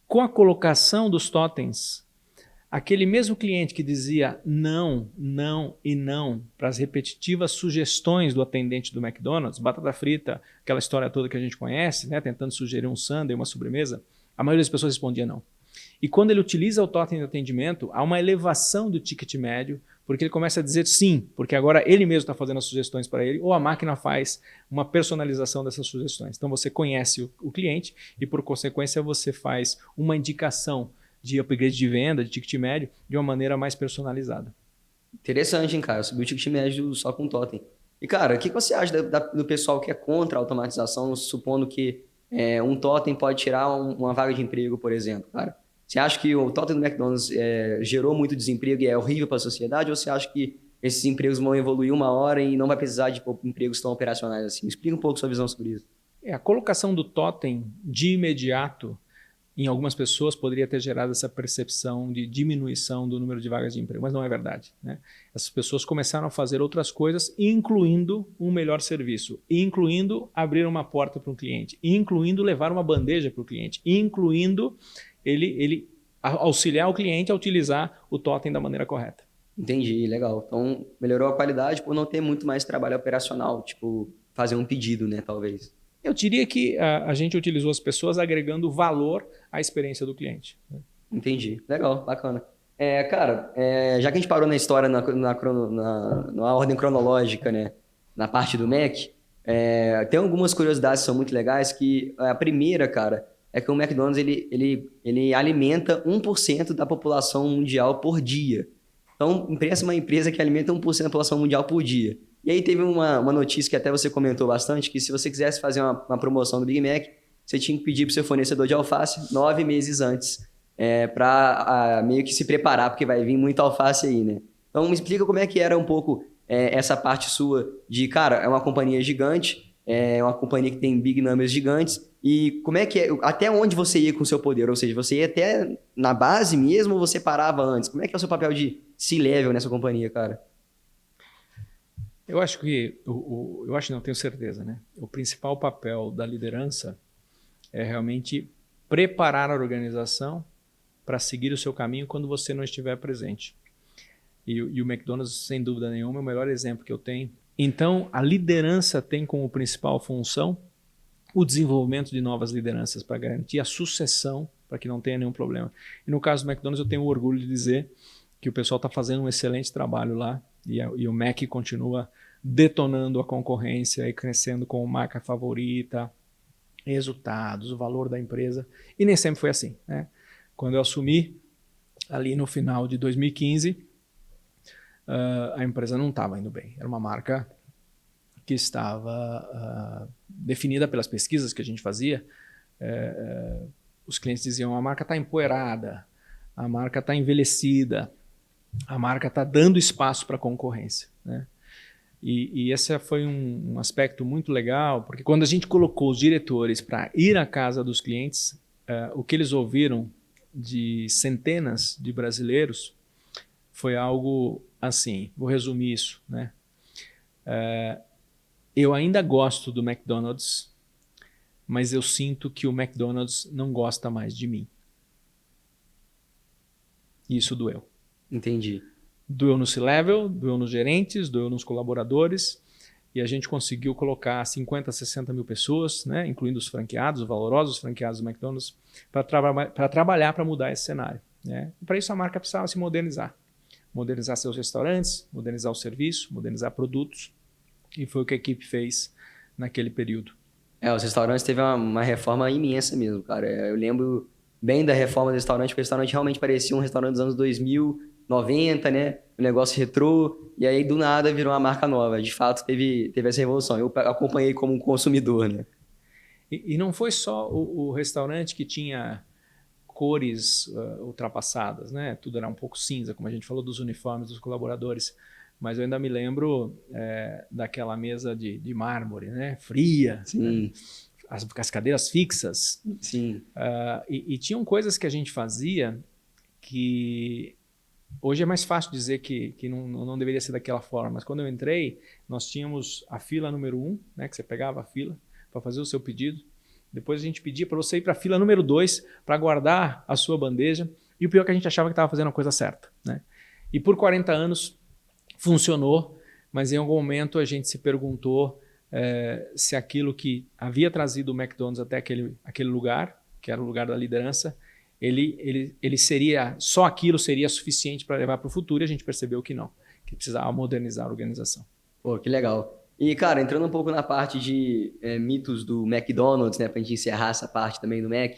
com a colocação dos totens, aquele mesmo cliente que dizia não, não e não para as repetitivas sugestões do atendente do McDonald's, batata frita, aquela história toda que a gente conhece, né, tentando sugerir um sundae, uma sobremesa, a maioria das pessoas respondia não. E quando ele utiliza o totem de atendimento, há uma elevação do ticket médio, porque ele começa a dizer sim, porque agora ele mesmo está fazendo as sugestões para ele, ou a máquina faz uma personalização dessas sugestões. Então você conhece o cliente e, por consequência, você faz uma indicação de upgrade de venda, de ticket médio, de uma maneira mais personalizada. Interessante, hein, cara? Subiu o ticket médio só com totem. E, cara, o que você acha do pessoal que é contra a automatização, supondo que um totem pode tirar uma vaga de emprego, por exemplo, cara? Você acha que o totem do McDonald's gerou muito desemprego e é horrível para a sociedade, ou você acha que esses empregos vão evoluir uma hora e não vai precisar de empregos tão operacionais assim? Explica um pouco sua visão sobre isso. A colocação do totem de imediato em algumas pessoas poderia ter gerado essa percepção de diminuição do número de vagas de emprego, mas não é verdade, né? Essas pessoas começaram a fazer outras coisas, incluindo um melhor serviço, incluindo abrir uma porta para um cliente, incluindo levar uma bandeja para o cliente, incluindo ele auxiliar o cliente a utilizar o totem da maneira correta. Entendi, legal. Então, melhorou a qualidade por não ter muito mais trabalho operacional, tipo, fazer um pedido, né, talvez. Eu diria que a gente utilizou as pessoas agregando valor à experiência do cliente. Entendi. Legal, bacana. Cara, já que a gente parou na história na ordem cronológica, né, na parte do Mac, tem algumas curiosidades que são muito legais, que a primeira, cara, é que o McDonald's ele alimenta 1% da população mundial por dia. Então, pensa uma empresa que alimenta 1% da população mundial por dia. E aí teve uma notícia que até você comentou bastante, que se você quisesse fazer uma promoção do Big Mac, você tinha que pedir para o seu fornecedor de alface 9 meses antes, para meio que se preparar, porque vai vir muita alface aí, né? Então, me explica como é que era um pouco essa parte sua de, cara, é uma companhia gigante, é uma companhia que tem big numbers gigantes, e como é que até onde você ia com o seu poder? Ou seja, você ia até na base mesmo ou você parava antes? Como é que é o seu papel de C-level nessa companhia, cara? Eu acho que, eu acho não, tenho certeza, né? O principal papel da liderança é realmente preparar a organização para seguir o seu caminho quando você não estiver presente. E o McDonald's, sem dúvida nenhuma, é o melhor exemplo que eu tenho. Então, a liderança tem como principal função o desenvolvimento de novas lideranças para garantir a sucessão, para que não tenha nenhum problema. E no caso do McDonald's, eu tenho o orgulho de dizer que o pessoal está fazendo um excelente trabalho lá e o Mac continua detonando a concorrência e crescendo como marca favorita, resultados, o valor da empresa. E nem sempre foi assim, né? Quando eu assumi, ali no final de 2015, a empresa não estava indo bem. Era uma marca que estava definida pelas pesquisas que a gente fazia. Os clientes diziam: a marca está empoeirada, a marca está envelhecida, a marca está dando espaço para a concorrência, né? E esse foi um aspecto muito legal, porque quando a gente colocou os diretores para ir à casa dos clientes, o que eles ouviram de centenas de brasileiros foi algo assim, vou resumir isso, né? Eu ainda gosto do McDonald's, mas eu sinto que o McDonald's não gosta mais de mim. Isso doeu. Entendi. Doeu no C-Level, doeu nos gerentes, doeu nos colaboradores, e a gente conseguiu colocar 50, 60 mil pessoas, né, incluindo os franqueados, os valorosos franqueados do McDonald's, para trabalhar para mudar esse cenário, né? E para isso a marca precisava se modernizar. Modernizar seus restaurantes, modernizar o serviço, modernizar produtos, e foi o que a equipe fez naquele período. Os restaurantes teve uma reforma imensa mesmo, cara. Eu lembro bem da reforma do restaurante, porque o restaurante realmente parecia um restaurante dos anos 2000, 90, né? Um negócio retrô, e aí do nada virou uma marca nova. De fato, teve essa revolução. Eu acompanhei como um consumidor, né? E não foi só o restaurante que tinha cores ultrapassadas, né? Tudo era um pouco cinza, como a gente falou dos uniformes dos colaboradores. Mas eu ainda me lembro daquela mesa de mármore, né? Fria, Sim. Né? As cadeiras fixas. Sim. E tinham coisas que a gente fazia que hoje é mais fácil dizer que não deveria ser daquela forma. Mas quando eu entrei, nós tínhamos a fila número 1, né? Que você pegava a fila para fazer o seu pedido. Depois a gente pedia para você ir para a fila número 2 para guardar a sua bandeja. E o pior é que a gente achava que estava fazendo a coisa certa, né? E por 40 anos funcionou, mas em algum momento a gente se perguntou se aquilo que havia trazido o McDonald's até aquele lugar, que era o lugar da liderança, ele seria, só aquilo seria suficiente para levar para o futuro, e a gente percebeu que não, que precisava modernizar a organização. Pô, que legal. E, cara, entrando um pouco na parte de mitos do McDonald's, né, pra gente encerrar essa parte também do Mac,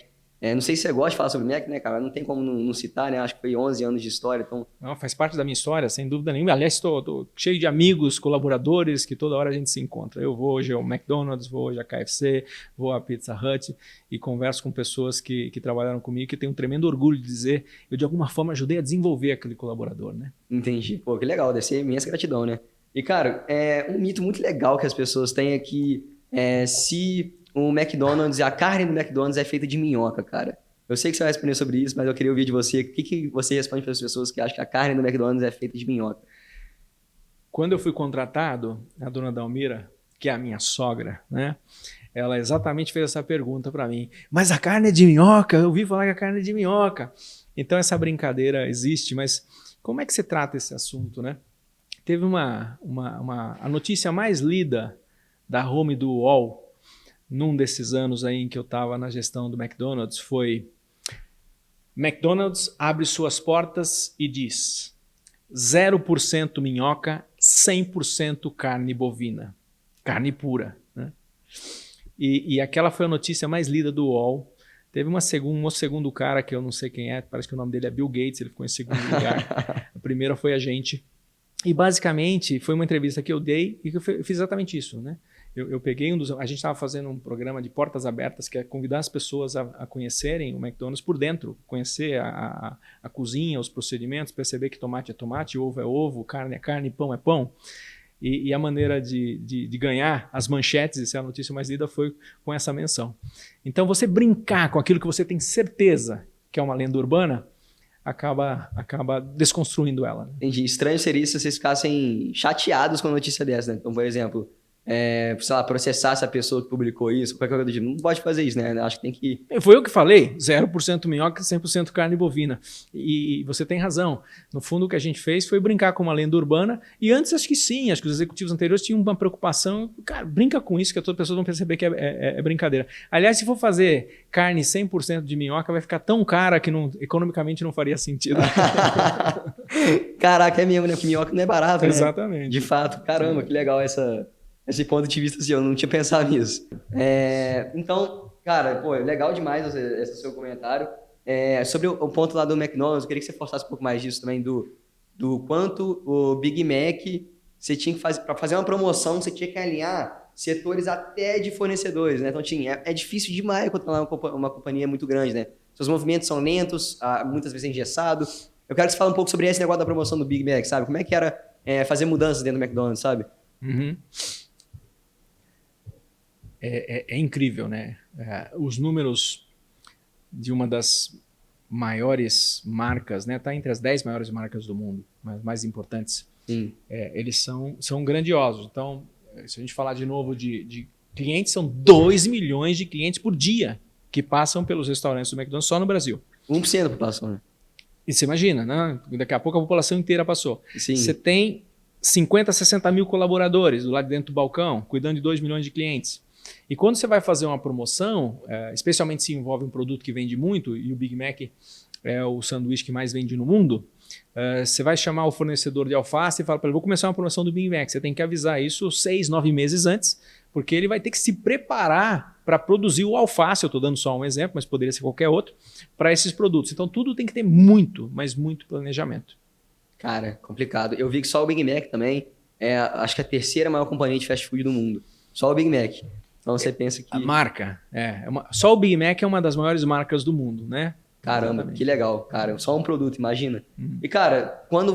não sei se você gosta de falar sobre o Mac, né, cara? Não tem como não citar, né? Acho que foi 11 anos de história, então... Não, faz parte da minha história, sem dúvida nenhuma. Aliás, estou cheio de amigos, colaboradores, que toda hora a gente se encontra. Eu vou hoje ao McDonald's, vou hoje à KFC, vou à Pizza Hut e converso com pessoas que trabalharam comigo, que tenho um tremendo orgulho de dizer, eu de alguma forma ajudei a desenvolver aquele colaborador, né? Entendi. Pô, que legal, deve ser imensa gratidão, né? E, cara, um mito muito legal que as pessoas têm é que se o McDonald's, a carne do McDonald's é feita de minhoca, cara. Eu sei que você vai responder sobre isso, mas eu queria ouvir de você. O que você responde para as pessoas que acham que a carne do McDonald's é feita de minhoca? Quando eu fui contratado, a dona Dalmira, que é a minha sogra, né? Ela exatamente fez essa pergunta para mim. Mas a carne é de minhoca? Eu ouvi falar que a carne é de minhoca. Então essa brincadeira existe, mas como é que você trata esse assunto, né? Teve a notícia mais lida da Home e do UOL, num desses anos aí em que eu estava na gestão do McDonald's, foi McDonald's abre suas portas e diz 0% minhoca, 100% carne bovina. Carne pura. Né? E aquela foi a notícia mais lida do UOL. Teve um segundo cara que eu não sei quem é, parece que o nome dele é Bill Gates, ele ficou em segundo lugar. A primeira foi a gente. E basicamente foi uma entrevista que eu dei e que eu fiz exatamente isso. Né? Eu peguei a gente estava fazendo um programa de portas abertas, que é convidar as pessoas a conhecerem o McDonald's por dentro, conhecer a cozinha, os procedimentos, perceber que tomate é tomate, ovo é ovo, carne é carne, pão é pão. E a maneira de ganhar as manchetes, e ser a notícia mais lida, foi com essa menção. Então, você brincar com aquilo que você tem certeza que é uma lenda urbana, acaba desconstruindo ela. Né? Entendi. Estranho seria se vocês ficassem chateados com a notícia dessa, né? Então, por exemplo, sei lá, processar essa pessoa que publicou isso, qualquer coisa do tipo. Não pode fazer isso, né? Acho que tem que... Foi eu que falei, 0% minhoca, 100% carne bovina. E você tem razão. No fundo, o que a gente fez foi brincar com uma lenda urbana. E antes, acho que sim. Acho que os executivos anteriores tinham uma preocupação. Cara, brinca com isso, que as pessoas vão perceber que é brincadeira. Aliás, se for fazer carne 100% de minhoca, vai ficar tão cara que economicamente não faria sentido. Caraca, é mesmo, né? Porque minhoca não é barato, né? Exatamente. De fato. Caramba, que legal esse ponto de vista, assim, eu não tinha pensado nisso. Então, cara, pô, legal demais esse seu comentário. Sobre o ponto lá do McDonald's, eu queria que você forçasse um pouco mais disso também, do quanto o Big Mac, você tinha que fazer, para fazer uma promoção, você tinha que alinhar setores até de fornecedores, né? Então, é difícil demais controlar uma companhia muito grande, né? Seus movimentos são lentos, muitas vezes é engessado. Eu quero que você fale um pouco sobre esse negócio da promoção do Big Mac, sabe? Como é que era fazer mudanças dentro do McDonald's, sabe? Uhum. É incrível, né? Os números de uma das maiores marcas, né? Tá entre as 10 maiores marcas do mundo, mas mais importantes. Sim. Eles são grandiosos. Então, se a gente falar de novo de clientes, são 2 milhões de clientes por dia que passam pelos restaurantes do McDonald's só no Brasil. 1% da população, né? E você imagina, né? Daqui a pouco a população inteira passou. Sim. Você tem 50, 60 mil colaboradores do lado de dentro do balcão, cuidando de 2 milhões de clientes. E quando você vai fazer uma promoção, especialmente se envolve um produto que vende muito, e o Big Mac é o sanduíche que mais vende no mundo, você vai chamar o fornecedor de alface e fala para ele, vou começar uma promoção do Big Mac. Você tem que avisar isso 6, 9 meses antes, porque ele vai ter que se preparar para produzir o alface, eu estou dando só um exemplo, mas poderia ser qualquer outro, para esses produtos. Então tudo tem que ter muito, mas muito planejamento. Cara, complicado. Eu vi que só o Big Mac também acho que a terceira maior companhia de fast food do mundo. Só o Big Mac. Então você pensa que... A marca, só o Big Mac é uma das maiores marcas do mundo, né? Caramba, Exatamente. Que legal, cara. Só um produto, imagina. E, cara, qual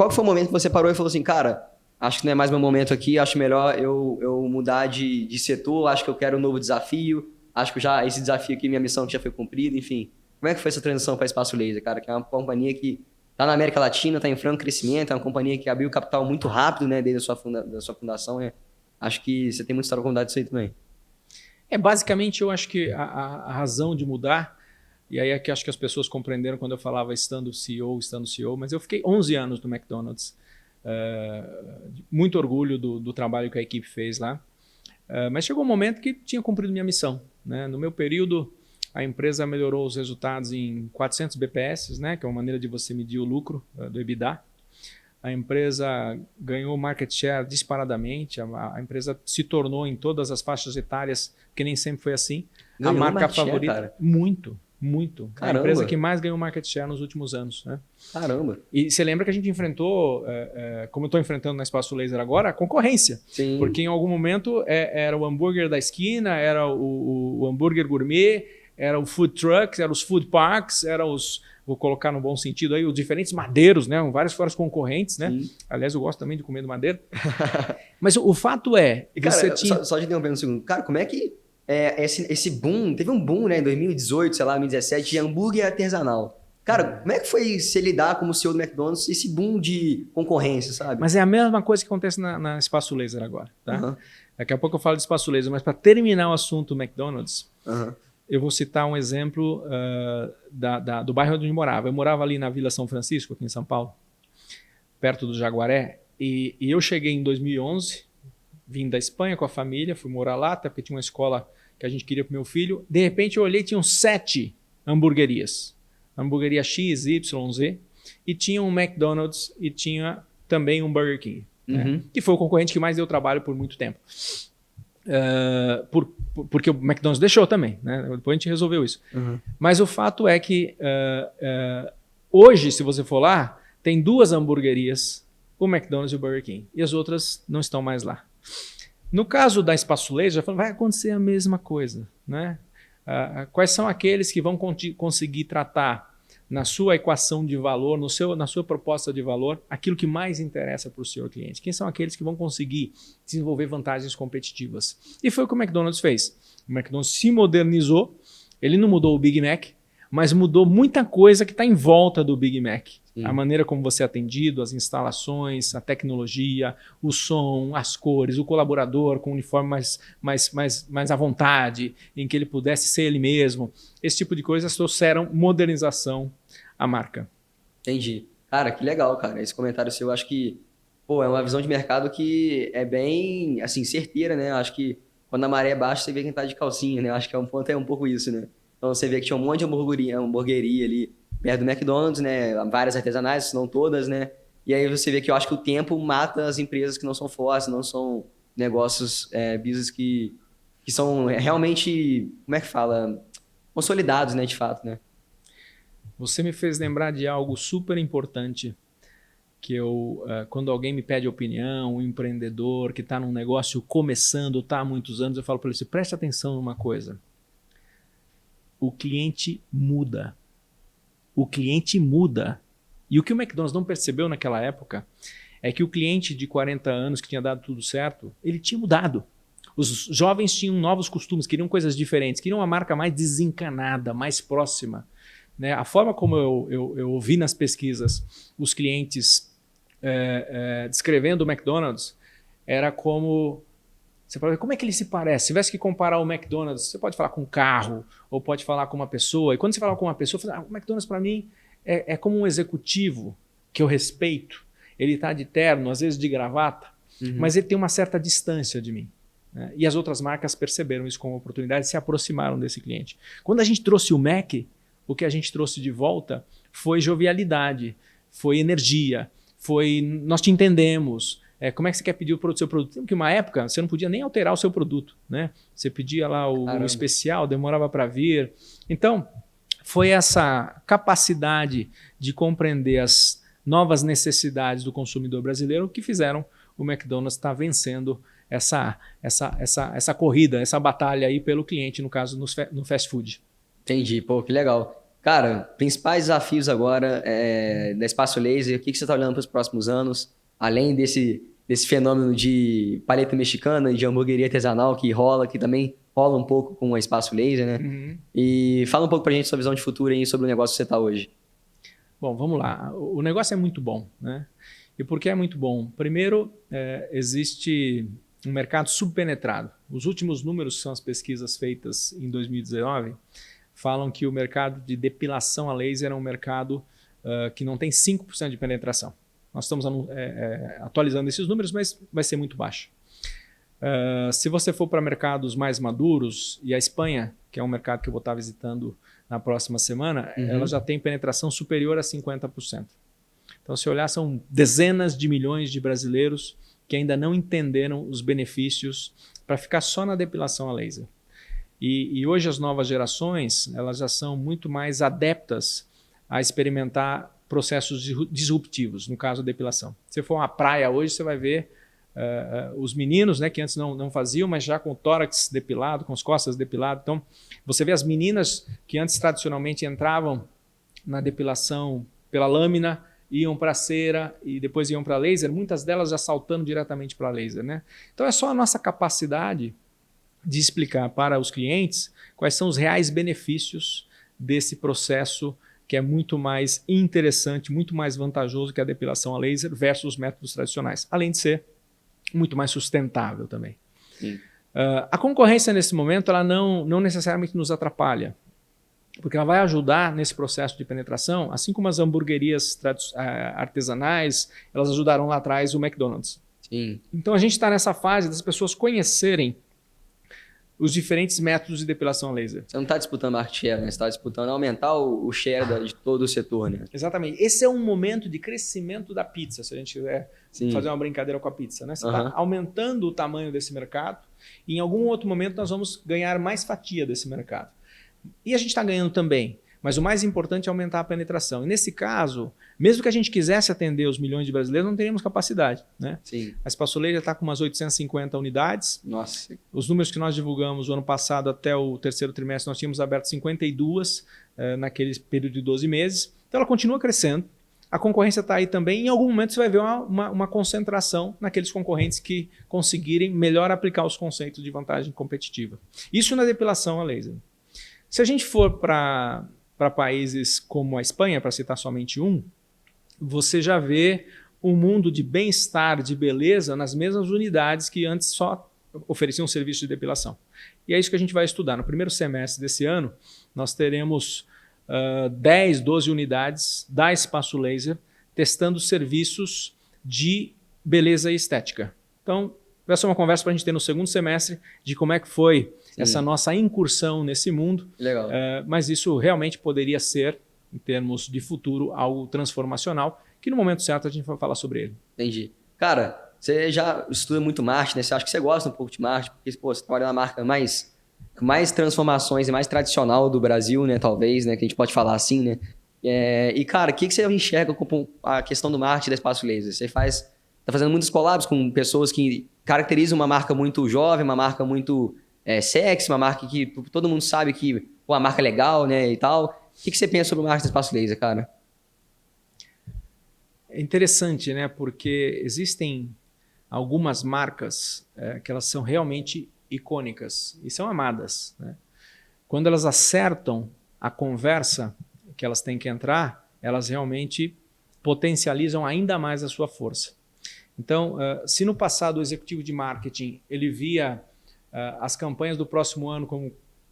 foi o momento que você parou e falou assim, cara, acho que não é mais meu momento aqui, acho melhor eu mudar de setor, acho que eu quero um novo desafio, acho que esse desafio aqui, minha missão já foi cumprida, enfim. Como é que foi essa transição para Espaço Laser, cara? Que é uma companhia que tá na América Latina, tá em franco crescimento, é uma companhia que abriu capital muito rápido, né, desde da sua fundação, Acho que você tem muita história para contar disso aí também. Basicamente, eu acho que a razão de mudar, e aí é que acho que as pessoas compreenderam quando eu falava estando CEO, mas eu fiquei 11 anos no McDonald's. Muito orgulho do trabalho que a equipe fez lá. Mas chegou um momento que tinha cumprido minha missão. Né? No meu período, a empresa melhorou os resultados em 400 BPS, né? Que é uma maneira de você medir o lucro do EBITDA. A empresa ganhou market share disparadamente, a empresa se tornou em todas as faixas etárias, que nem sempre foi assim, Ganhou a marca market share, favorita. cara? Muito. Caramba. A empresa que mais ganhou market share nos últimos anos. Né? Caramba. E você lembra que a gente enfrentou, como eu estou enfrentando na Espaço Laser agora, a concorrência. Sim. Porque em algum momento era o hambúrguer da esquina, era o hambúrguer gourmet, era o food trucks, eram os food parks, eram os... Vou colocar no bom sentido aí, os diferentes madeiros, né? Vários fora concorrentes, né? Sim. Aliás, eu gosto também de comer do madeiro. Mas o fato é... E, cara, só de interromper um segundo. Cara, como é que esse boom... Teve um boom, né? Em 2018, sei lá, 2017, de hambúrguer artesanal. Cara, como é que foi você lidar como CEO do McDonald's esse boom de concorrência, sabe? Mas é a mesma coisa que acontece na Espaço Laser agora, tá? Uhum. Daqui a pouco eu falo de Espaço Laser, mas para terminar o assunto McDonald's... Uhum. Eu vou citar um exemplo do bairro onde eu morava. Eu morava ali na Vila São Francisco, aqui em São Paulo, perto do Jaguaré. E eu cheguei em 2011, vim da Espanha com a família, fui morar lá, até porque tinha uma escola que a gente queria para o meu filho. De repente eu olhei, tinham 7 hamburguerias. hamburgueria X, Y, Z, e tinha um McDonald's e tinha também um Burger King, né? Que foi o concorrente que mais deu trabalho por muito tempo. Porque o McDonald's deixou também, né? Depois a gente resolveu isso. Mas o fato é que hoje, se você for lá, tem 2 hamburguerias, o McDonald's e o Burger King, e as outras não estão mais lá. No caso da Espaço Laser, vai acontecer a mesma coisa, né? Quais são aqueles que vão conseguir tratar na sua equação de valor, na sua proposta de valor, aquilo que mais interessa para o seu cliente? Quem são aqueles que vão conseguir desenvolver vantagens competitivas? E foi o que o McDonald's fez. O McDonald's se modernizou, ele não mudou o Big Mac, mas mudou muita coisa que está em volta do Big Mac. Sim. A maneira como você é atendido, as instalações, a tecnologia, o som, as cores, o colaborador com o uniforme mais à vontade, em que ele pudesse ser ele mesmo. Esse tipo de coisas trouxeram modernização à marca. Entendi. Cara, que legal, cara. Esse comentário seu, eu acho que é uma visão de mercado que é bem, assim, certeira, né? Eu acho que quando a maré é baixa, você vê quem tá de calcinha, né? Eu acho que é um pouco isso, né? Então você vê que tinha um monte de hamburgueria ali perto do McDonald's, né? Várias artesanais, se não todas, né? E aí você vê que eu acho que o tempo mata as empresas que não são fortes, não são negócios, business que são realmente, como é que fala? Consolidados, né? De fato, né? Você me fez lembrar de algo super importante que quando alguém me pede opinião, um empreendedor que está num negócio começando, está há muitos anos, eu falo para ele, preste atenção numa coisa. O cliente muda. O cliente muda. E o que o McDonald's não percebeu naquela época é que o cliente de 40 anos que tinha dado tudo certo, ele tinha mudado. Os jovens tinham novos costumes, queriam coisas diferentes, queriam uma marca mais desencanada, mais próxima, né? A forma como eu ouvi nas pesquisas os clientes descrevendo o McDonald's era como... Você pode ver como é que ele se parece. Se tivesse que comparar o McDonald's, você pode falar com um carro ou pode falar com uma pessoa. E quando você fala com uma pessoa, você fala, o McDonald's para mim é como um executivo que eu respeito. Ele está de terno, às vezes de gravata, mas ele tem uma certa distância de mim, né? E as outras marcas perceberam isso como oportunidade e se aproximaram desse cliente. Quando a gente trouxe o Mac, o que a gente trouxe de volta foi jovialidade, foi energia, foi nós te entendemos. Como é que você quer pedir o seu produto? Porque uma época você não podia nem alterar o seu produto, né? Você pedia lá o especial, demorava para vir. Então, foi essa capacidade de compreender as novas necessidades do consumidor brasileiro que fizeram o McDonald's estar vencendo essa corrida, essa batalha aí pelo cliente, no caso no fast food. Entendi, que legal. Cara, principais desafios agora da Espaço Laser, o que você está olhando para os próximos anos? Além desse fenômeno de paleta mexicana, de hamburgueria artesanal que também rola um pouco com a Espaço Laser, né? E fala um pouco pra gente sua visão de futuro aí sobre o negócio que você está hoje. Bom, vamos lá. O negócio é muito bom, né? E por que é muito bom? Primeiro, existe um mercado subpenetrado. Os últimos números, que são as pesquisas feitas em 2019, falam que o mercado de depilação a laser é um mercado que não tem 5% de penetração. Nós estamos atualizando esses números, mas vai ser muito baixo. Se você for para mercados mais maduros, e a Espanha, que é um mercado que eu vou estar visitando na próxima semana, ela já tem penetração superior a 50%. Então, se olhar, são dezenas de milhões de brasileiros que ainda não entenderam os benefícios para ficar só na depilação a laser. E hoje as novas gerações elas já são muito mais adeptas a experimentar processos disruptivos, no caso da depilação. Se você for a uma praia hoje, você vai ver os meninos, né, que antes não faziam, mas já com o tórax depilado, com as costas depiladas. Então, você vê as meninas que antes tradicionalmente entravam na depilação pela lâmina, iam para a cera e depois iam para laser, muitas delas já saltando diretamente para laser, né? Então, é só a nossa capacidade de explicar para os clientes quais são os reais benefícios desse processo que é muito mais interessante, muito mais vantajoso que a depilação a laser versus os métodos tradicionais, além de ser muito mais sustentável também. A concorrência nesse momento ela não necessariamente nos atrapalha, porque ela vai ajudar nesse processo de penetração, assim como as hamburguerias artesanais, elas ajudaram lá atrás o McDonald's. Sim. Então a gente está nessa fase das pessoas conhecerem os diferentes métodos de depilação a laser. Você não está disputando market share, né? Você está disputando aumentar o share de todo o setor, né? Exatamente. Esse é um momento de crescimento da pizza, se a gente quiser fazer uma brincadeira com a pizza, né? Você está aumentando o tamanho desse mercado e em algum outro momento nós vamos ganhar mais fatia desse mercado. E a gente está ganhando também. Mas o mais importante é aumentar a penetração. E nesse caso, mesmo que a gente quisesse atender os milhões de brasileiros, não teríamos capacidade, né? Sim. A Espaço Laser está com umas 850 unidades. Nossa. Os números que nós divulgamos o ano passado, até o terceiro trimestre, nós tínhamos aberto 52 naquele período de 12 meses. Então ela continua crescendo. A concorrência está aí também. Em algum momento você vai ver uma concentração naqueles concorrentes que conseguirem melhor aplicar os conceitos de vantagem competitiva. Isso na depilação a laser. Se a gente for para países como a Espanha, para citar somente um, você já vê um mundo de bem-estar, de beleza, nas mesmas unidades que antes só ofereciam serviço de depilação. E é isso que a gente vai estudar. No primeiro semestre desse ano, nós teremos 10, 12 unidades da Espaço Laser testando serviços de beleza e estética. Então, vai ser uma conversa para a gente ter no segundo semestre de como é que foi essa nossa incursão nesse mundo. Legal. Mas isso realmente poderia ser, em termos de futuro, algo transformacional, que no momento certo a gente vai falar sobre ele. Entendi. Cara, você já estuda muito marketing, né? Você acha que você gosta um pouco de marketing, porque pô, você trabalha na marca mais transformações e mais tradicional do Brasil, né? Talvez, né? Que a gente pode falar assim, né? E, cara, o que você enxerga com a questão do marketing da Espaço Laser? Você tá fazendo muitos collabs com pessoas que caracterizam uma marca muito jovem, uma marca muito sexy, uma marca que todo mundo sabe que pô, a marca é legal, né? E tal. O que você pensa sobre o marketing da Espaço Laser, cara? É interessante, né? Porque existem algumas marcas que elas são realmente icônicas e são amadas, né? Quando elas acertam a conversa que elas têm que entrar, elas realmente potencializam ainda mais a sua força. Então, se no passado o executivo de marketing ele via as campanhas do próximo ano como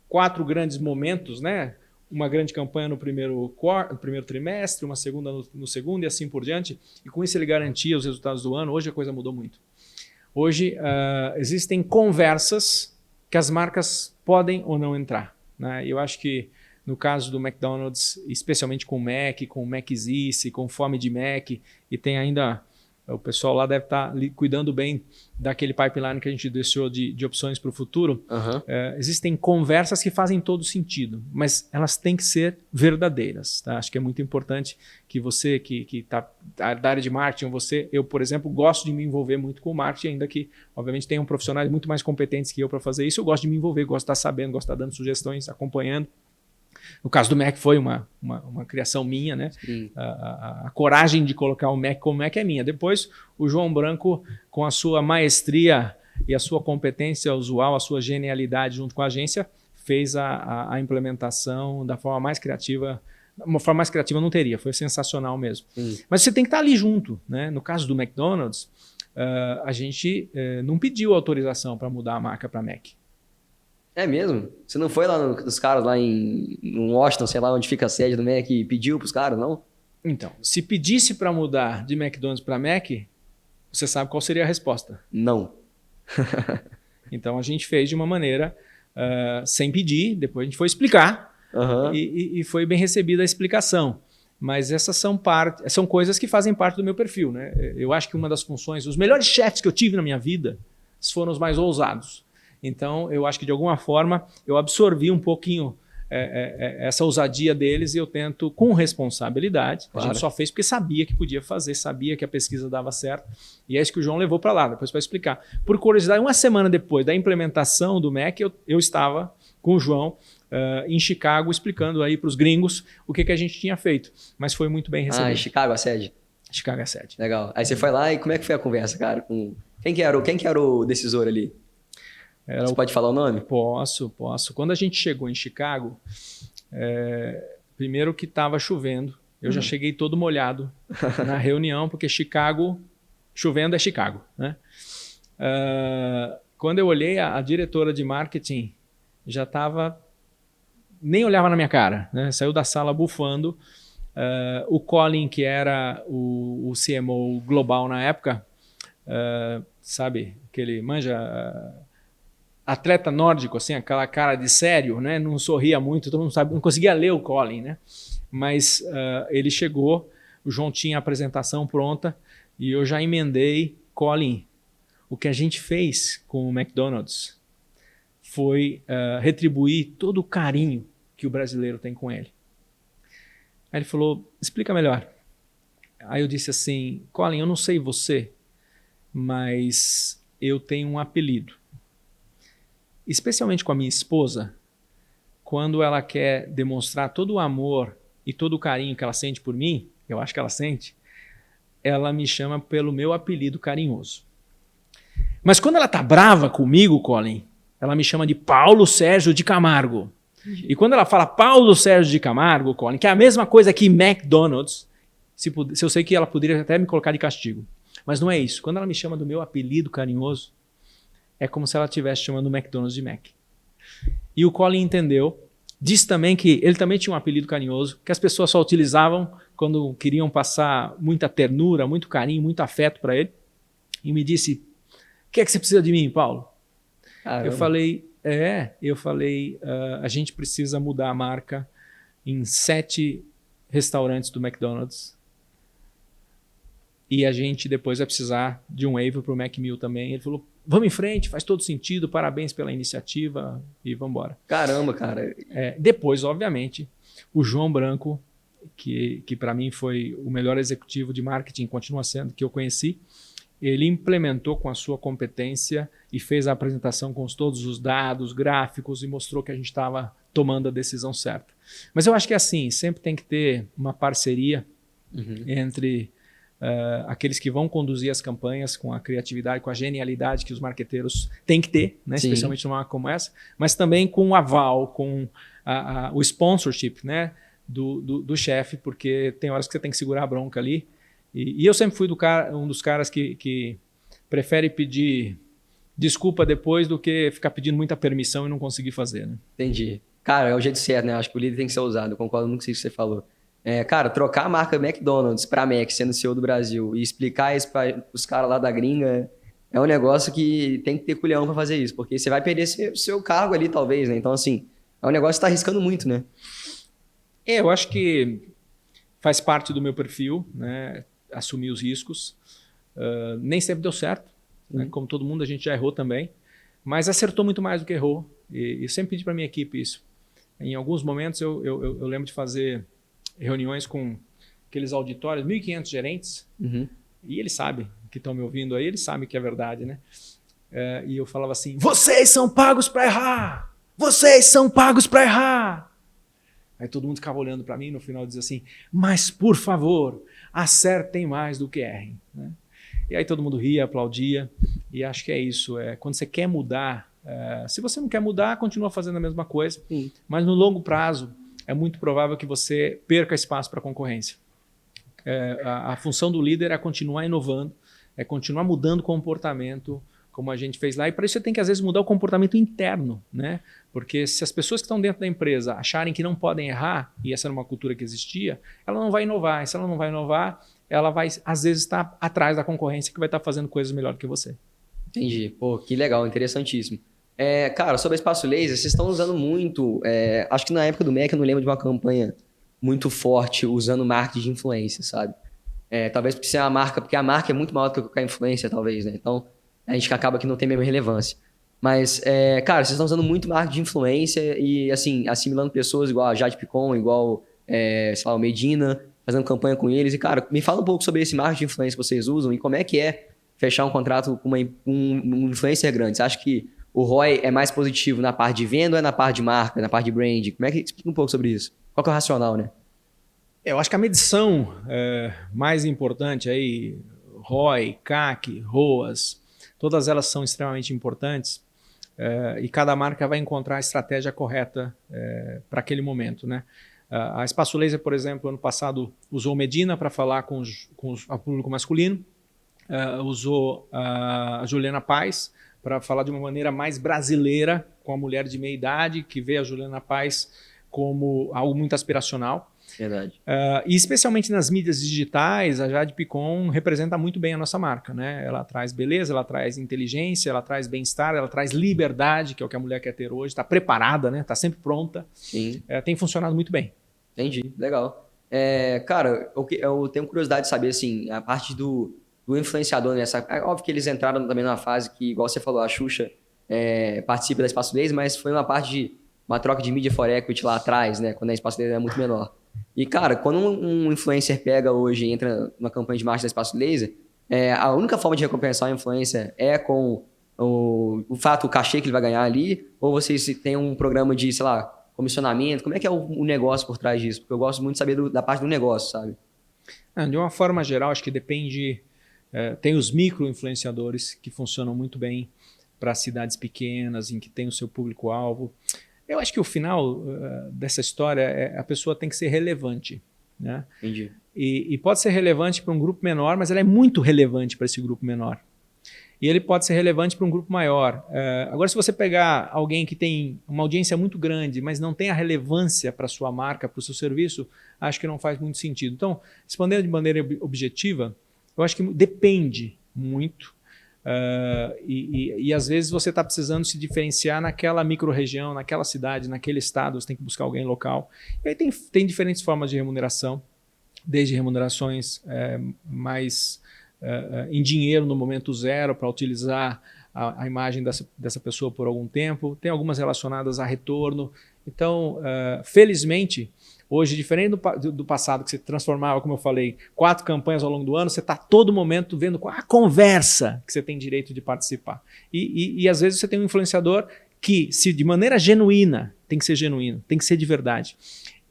4 grandes momentos, né? Uma grande campanha no primeiro trimestre, uma segunda no segundo e assim por diante, e com isso ele garantia os resultados do ano. Hoje a coisa mudou muito. Hoje existem conversas que as marcas podem ou não entrar, né? Eu acho que no caso do McDonald's, especialmente com o Mac, com o Maczice, com Fome de Mac, e tem ainda... O pessoal lá deve estar cuidando bem daquele pipeline que a gente deixou de opções para o futuro. Existem conversas que fazem todo sentido, mas elas têm que ser verdadeiras. Tá? Acho que é muito importante que você que está da área de marketing, eu, por exemplo, gosto de me envolver muito com o marketing, ainda que, obviamente, tenham profissionais muito mais competentes que eu para fazer isso. Eu gosto de me envolver, gosto de estar sabendo, gosto de estar dando sugestões, acompanhando. No caso do Mac foi uma criação minha, né? A coragem de colocar o Mac como Mac é minha. Depois, o João Branco, com a sua maestria e a sua competência usual, a sua genialidade junto com a agência, fez a implementação da forma mais criativa. Uma forma mais criativa não teria, foi sensacional mesmo. Mas você tem que estar ali junto, né? No caso do McDonald's, a gente não pediu autorização para mudar a marca para Mac. É mesmo? Você não foi lá nos caras lá em Washington, sei lá onde fica a sede do Mac e pediu pros caras, não? Então, se pedisse para mudar de McDonald's para Mac, você sabe qual seria a resposta? Não. Então a gente fez de uma maneira sem pedir, depois a gente foi explicar e foi bem recebida a explicação. Mas essas são coisas que fazem parte do meu perfil, né? Eu acho que uma das funções, os melhores chefes que eu tive na minha vida foram os mais ousados. Então, eu acho que de alguma forma eu absorvi um pouquinho essa ousadia deles e eu tento, com responsabilidade, claro. A gente só fez porque sabia que podia fazer, sabia que a pesquisa dava certo, e é isso que o João levou para lá, depois para explicar. Por curiosidade, uma semana depois da implementação do Mac, eu estava com o João em Chicago explicando aí para os gringos o que a gente tinha feito, mas foi muito bem recebido. Em Chicago a sede? Chicago a sede. Legal. Aí você foi lá e como é que foi a conversa, cara? Quem que era o decisor ali? Você pode falar o nome? Posso. Quando a gente chegou em Chicago, primeiro que estava chovendo, eu já cheguei todo molhado na reunião, porque Chicago, chovendo é Chicago, né? Quando eu olhei, a diretora de marketing já estava, nem olhava na minha cara, né? Saiu da sala bufando. O Colin, que era o CMO global na época, sabe, aquele manja... atleta nórdico, assim, aquela cara de sério, né? Não sorria muito, todo mundo sabe, não conseguia ler o Colin, né? Mas ele chegou, o João tinha a apresentação pronta e eu já emendei: Colin, o que a gente fez com o McDonald's foi retribuir todo o carinho que o brasileiro tem com ele. Aí ele falou: explica melhor. Aí eu disse assim: Colin, eu não sei você, mas eu tenho um apelido. Especialmente com a minha esposa, quando ela quer demonstrar todo o amor e todo o carinho que ela sente por mim, eu acho que ela sente, ela me chama pelo meu apelido carinhoso. Mas quando ela tá brava comigo, Colin, ela me chama de Paulo Sérgio de Camargo. E quando ela fala Paulo Sérgio de Camargo, Colin, que é a mesma coisa que McDonald's, se eu sei que ela poderia até me colocar de castigo. Mas não é isso. Quando ela me chama do meu apelido carinhoso, é como se ela estivesse chamando o McDonald's de Mac. E o Colin entendeu. Disse também que ele também tinha um apelido carinhoso, que as pessoas só utilizavam quando queriam passar muita ternura, muito carinho, muito afeto para ele. E me disse: o que é que você precisa de mim, Paulo? Caramba. Eu falei, a gente precisa mudar a marca em 7 restaurantes do McDonald's. E a gente depois vai precisar de um waiver para o Macmeal também. Ele falou: vamos em frente, faz todo sentido, parabéns pela iniciativa e vamos embora. Caramba, cara. Depois, obviamente, o João Branco, que para mim foi o melhor executivo de marketing, continua sendo, que eu conheci, ele implementou com a sua competência e fez a apresentação com todos os dados, gráficos, e mostrou que a gente estava tomando a decisão certa. Mas eu acho que assim, sempre tem que ter uma parceria entre aqueles que vão conduzir as campanhas com a criatividade, com a genialidade que os marqueteiros têm que ter, né? Especialmente numa marca como essa, mas também com o aval, com o sponsorship, né? do chefe, porque tem horas que você tem que segurar a bronca ali. E eu sempre fui um dos caras que prefere pedir desculpa depois do que ficar pedindo muita permissão e não conseguir fazer. Né? Entendi. Cara, é o jeito certo, né? Acho que o líder tem que ser usado. Eu concordo muito com isso que você falou. Cara, trocar a marca McDonald's pra Mac, sendo CEO do Brasil, e explicar isso para os caras lá da gringa, é um negócio que tem que ter culhão pra fazer isso, porque você vai perder seu cargo ali, talvez, né? Então, assim, é um negócio que tá arriscando muito, né? Eu acho que faz parte do meu perfil, né? Assumir os riscos. Nem sempre deu certo, né? Como todo mundo, a gente já errou também, mas acertou muito mais do que errou. E eu sempre pedi para minha equipe isso. Em alguns momentos eu lembro de fazer reuniões com aqueles auditórios, 1.500 gerentes, e eles sabem que estão me ouvindo aí, eles sabem que é verdade, né? E eu falava assim: vocês são pagos para errar! Vocês são pagos para errar! Aí todo mundo ficava olhando para mim, no final dizia assim: mas por favor, acertem mais do que errem. Né? E aí todo mundo ria, aplaudia, e acho que é isso. Quando você quer mudar, se você não quer mudar, continua fazendo a mesma coisa, mas no longo prazo é muito provável que você perca espaço para a concorrência. A função do líder é continuar inovando, é continuar mudando o comportamento, como a gente fez lá, e para isso você tem que às vezes mudar o comportamento interno, né? Porque se as pessoas que estão dentro da empresa acharem que não podem errar, e essa era uma cultura que existia, ela não vai inovar, e se ela não vai inovar, ela vai às vezes estar atrás da concorrência que vai estar fazendo coisas melhor que você. Entendi. Pô, que legal, interessantíssimo. Cara, sobre espaço laser, vocês estão usando muito, acho que na época do Mac eu não lembro de uma campanha muito forte usando marketing de influência, sabe? Talvez porque seja uma marca, porque a marca é muito maior do que a influência, talvez, né? Então, a gente acaba que não tem a mesma relevância. Mas, cara, vocês estão usando muito marketing de influência e, assim, assimilando pessoas igual a Jade Picon, igual, sei lá, o Medina, fazendo campanha com eles. E, cara, me fala um pouco sobre esse marketing de influência que vocês usam e como é que é fechar um contrato com um influencer grande. Você acha que o ROI é mais positivo na parte de venda ou é na parte de marca, na parte de brand? Como é que... Explica um pouco sobre isso. Qual que é o racional, né? Eu acho que a medição mais importante aí, ROI, CAC, ROAS, todas elas são extremamente importantes e cada marca vai encontrar a estratégia correta para aquele momento, né? A Espaço Laser, por exemplo, ano passado usou Medina para falar com o público masculino, usou a Juliana Paz para falar de uma maneira mais brasileira com a mulher de meia idade, que vê a Juliana Paz como algo muito aspiracional. Verdade. E especialmente nas mídias digitais, a Jade Picon representa muito bem a nossa marca, né? Ela traz beleza, ela traz inteligência, ela traz bem-estar, ela traz liberdade, que é o que a mulher quer ter hoje, está preparada, né? Está sempre pronta. Sim. Tem funcionado muito bem. Entendi, legal. Cara, eu tenho curiosidade de saber, assim, a parte do influenciador nessa... É óbvio que eles entraram também numa fase que, igual você falou, a Xuxa participa da Espaço Laser, mas foi uma parte de uma troca de mídia for equity lá atrás, né? Quando a Espaço Laser era muito menor. E, cara, quando um influencer pega hoje e entra numa campanha de marketing da Espaço Laser, a única forma de recompensar a influencer é com o cachê que ele vai ganhar ali, ou vocês têm um programa de, sei lá, comissionamento? Como é que é o negócio por trás disso? Porque eu gosto muito de saber da parte do negócio, sabe? De uma forma geral, acho que depende... tem os micro-influenciadores que funcionam muito bem para cidades pequenas, em que tem o seu público-alvo. Eu acho que o final dessa história a pessoa tem que ser relevante, né? Entendi. E pode ser relevante para um grupo menor, mas ela é muito relevante para esse grupo menor. E ele pode ser relevante para um grupo maior. Agora, se você pegar alguém que tem uma audiência muito grande, mas não tem a relevância para a sua marca, para o seu serviço, acho que não faz muito sentido. Então, respondendo de maneira objetiva, eu acho que depende muito. E às vezes você está precisando se diferenciar naquela micro-região, naquela cidade, naquele estado, você tem que buscar alguém local. E aí tem diferentes formas de remuneração, desde remunerações mais em dinheiro no momento zero, para utilizar a imagem dessa pessoa por algum tempo. Tem algumas relacionadas a retorno. Então, felizmente, hoje, diferente do passado, que você transformava, como eu falei, 4 campanhas ao longo do ano, você está a todo momento vendo a conversa que você tem direito de participar. E às vezes você tem um influenciador que, se de maneira genuína, tem que ser genuíno, tem que ser de verdade,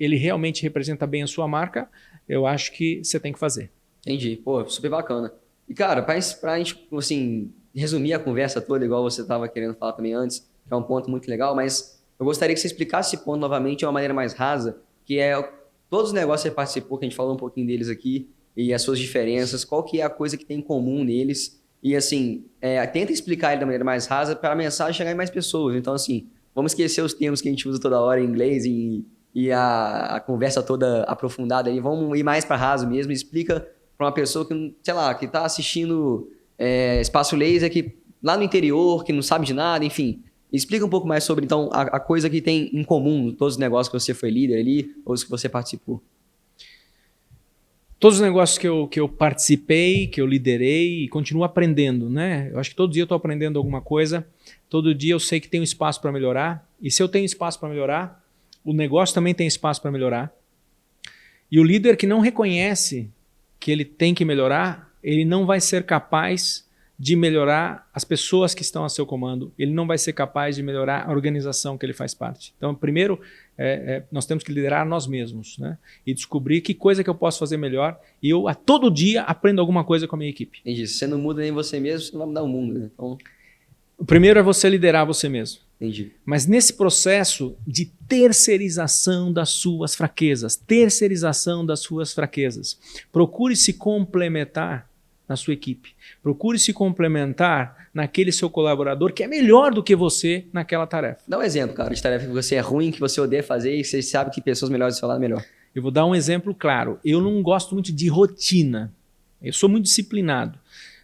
ele realmente representa bem a sua marca, eu acho que você tem que fazer. Entendi. Pô, super bacana. E, cara, pra gente, assim, resumir a conversa toda, igual você estava querendo falar também antes, que é um ponto muito legal, mas eu gostaria que você explicasse esse ponto novamente de uma maneira mais rasa, que é todos os negócios que você participou, que a gente falou um pouquinho deles aqui, e as suas diferenças, qual que é a coisa que tem em comum neles, e assim, tenta explicar ele da maneira mais rasa para a mensagem chegar em mais pessoas. Então, assim, vamos esquecer os termos que a gente usa toda hora em inglês e a conversa toda aprofundada aí, vamos ir mais para raso mesmo, e explica para uma pessoa que, sei lá, que está assistindo Espaço Laser, que lá no interior, que não sabe de nada, enfim. Explica um pouco mais sobre, então, a coisa que tem em comum, todos os negócios que você foi líder ali, ou os que você participou. Todos os negócios que eu participei, que eu liderei e continuo aprendendo, né? Eu acho que todo dia eu estou aprendendo alguma coisa, todo dia eu sei que tem um espaço para melhorar, e se eu tenho espaço para melhorar, o negócio também tem espaço para melhorar. E o líder que não reconhece que ele tem que melhorar, ele não vai ser capaz de melhorar as pessoas que estão a seu comando, ele não vai ser capaz de melhorar a organização que ele faz parte. Então, primeiro, nós temos que liderar nós mesmos, né? E descobrir que coisa que eu posso fazer melhor, e eu a todo dia aprendo alguma coisa com a minha equipe. Entendi. Se você não muda nem você mesmo, você não vai mudar o mundo, né? Então... O primeiro é você liderar você mesmo. Entendi. Mas nesse processo de terceirização das suas fraquezas, procure se complementar na sua equipe. Procure se complementar naquele seu colaborador que é melhor do que você naquela tarefa. Dá um exemplo, cara, de tarefa que você é ruim, que você odeia fazer e você sabe que pessoas melhores do seu lado é melhor. Eu vou dar um exemplo claro. Eu não gosto muito de rotina. Eu sou muito disciplinado.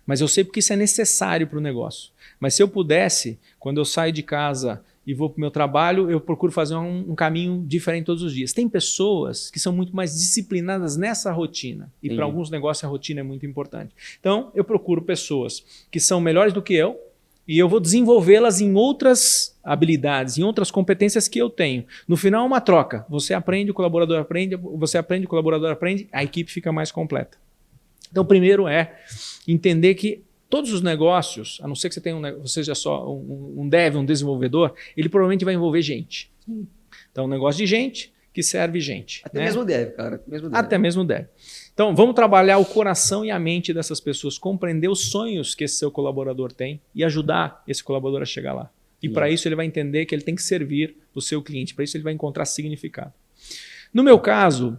Mas eu sei porque isso é necessário para o negócio. Mas se eu pudesse, quando eu saio de casa e vou para o meu trabalho, eu procuro fazer um caminho diferente todos os dias. Tem pessoas que são muito mais disciplinadas nessa rotina. E para alguns negócios a rotina é muito importante. Então, eu procuro pessoas que são melhores do que eu e eu vou desenvolvê-las em outras habilidades, em outras competências que eu tenho. No final, é uma troca. Você aprende, o colaborador aprende, você aprende, o colaborador aprende, a equipe fica mais completa. Então, primeiro é entender que todos os negócios, a não ser que você tenha seja só um dev, um desenvolvedor, ele provavelmente vai envolver gente. Então, um negócio de gente que serve gente. Até mesmo dev, cara. Até mesmo dev. Então, vamos trabalhar o coração e a mente dessas pessoas, compreender os sonhos que esse seu colaborador tem e ajudar esse colaborador a chegar lá. E para isso ele vai entender que ele tem que servir o seu cliente. Para isso ele vai encontrar significado. No meu caso,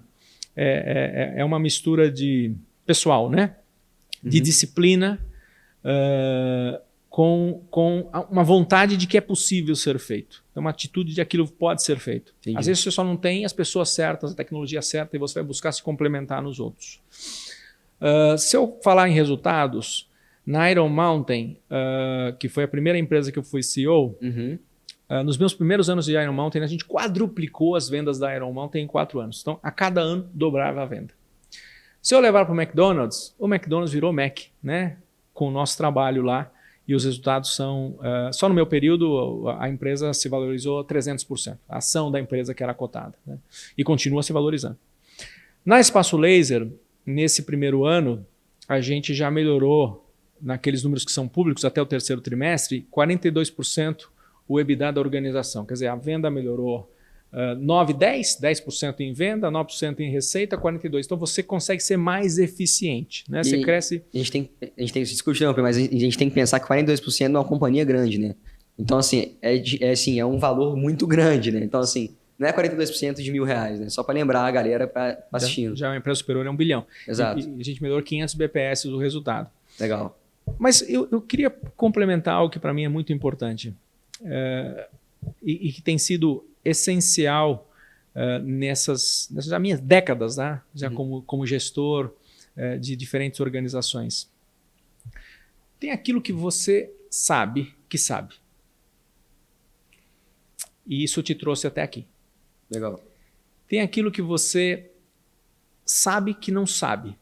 é uma mistura de pessoal, né? De disciplina, com uma vontade de que é possível ser feito. Então, uma atitude de aquilo pode ser feito. Entendi. Às vezes você só não tem as pessoas certas, a tecnologia certa, e você vai buscar se complementar nos outros. Se eu falar em resultados, na Iron Mountain, que foi a primeira empresa que eu fui CEO, nos meus primeiros anos de Iron Mountain, a gente quadruplicou as vendas da Iron Mountain em 4 anos. Então, a cada ano, dobrava a venda. Se eu levar para o McDonald's virou Mac, né? Com o nosso trabalho lá. E os resultados são... só no meu período, a empresa se valorizou 300%. A ação da empresa que era cotada. Né? E continua se valorizando. Na Espaço Laser, nesse primeiro ano, a gente já melhorou, naqueles números que são públicos até o terceiro trimestre, 42% o EBITDA da organização. Quer dizer, a venda melhorou 10% em venda, 9% em receita, 42%. Então você consegue ser mais eficiente, né? Você cresce... A gente tem discutir, mas a gente tem que pensar que 42% é uma companhia grande, né? Então, assim, é um valor muito grande, né? Então, assim, não é 42% de R$1.000, né? Só para lembrar a galera para assistindo. Já é uma empresa superior a $1 bilhão. Exato. E a gente melhorou 500 BPS o resultado. Legal. Mas eu queria complementar algo que para mim é muito importante e que tem sido essencial nessas minhas décadas, né? Já como gestor de diferentes organizações. Tem aquilo que você sabe que sabe. E isso te trouxe até aqui. Legal. Tem aquilo que você sabe que não sabe.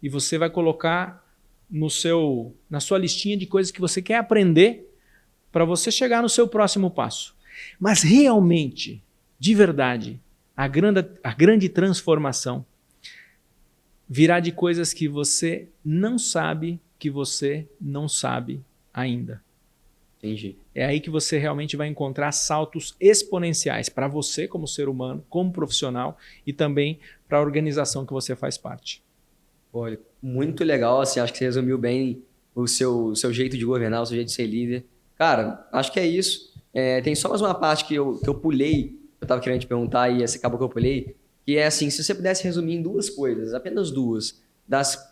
E você vai colocar na sua listinha de coisas que você quer aprender para você chegar no seu próximo passo. Mas realmente, de verdade, a grande transformação virá de coisas que você não sabe que você não sabe ainda. Entendi. É aí que você realmente vai encontrar saltos exponenciais para você como ser humano, como profissional e também para a organização que você faz parte. Olha, muito legal, assim, acho que você resumiu bem o seu jeito de governar, o seu jeito de ser líder. Cara, acho que é isso. Tem só mais uma parte que eu pulei, eu tava querendo te perguntar e essa acabou que eu pulei, que é assim, se você pudesse resumir em 2 coisas, apenas 2,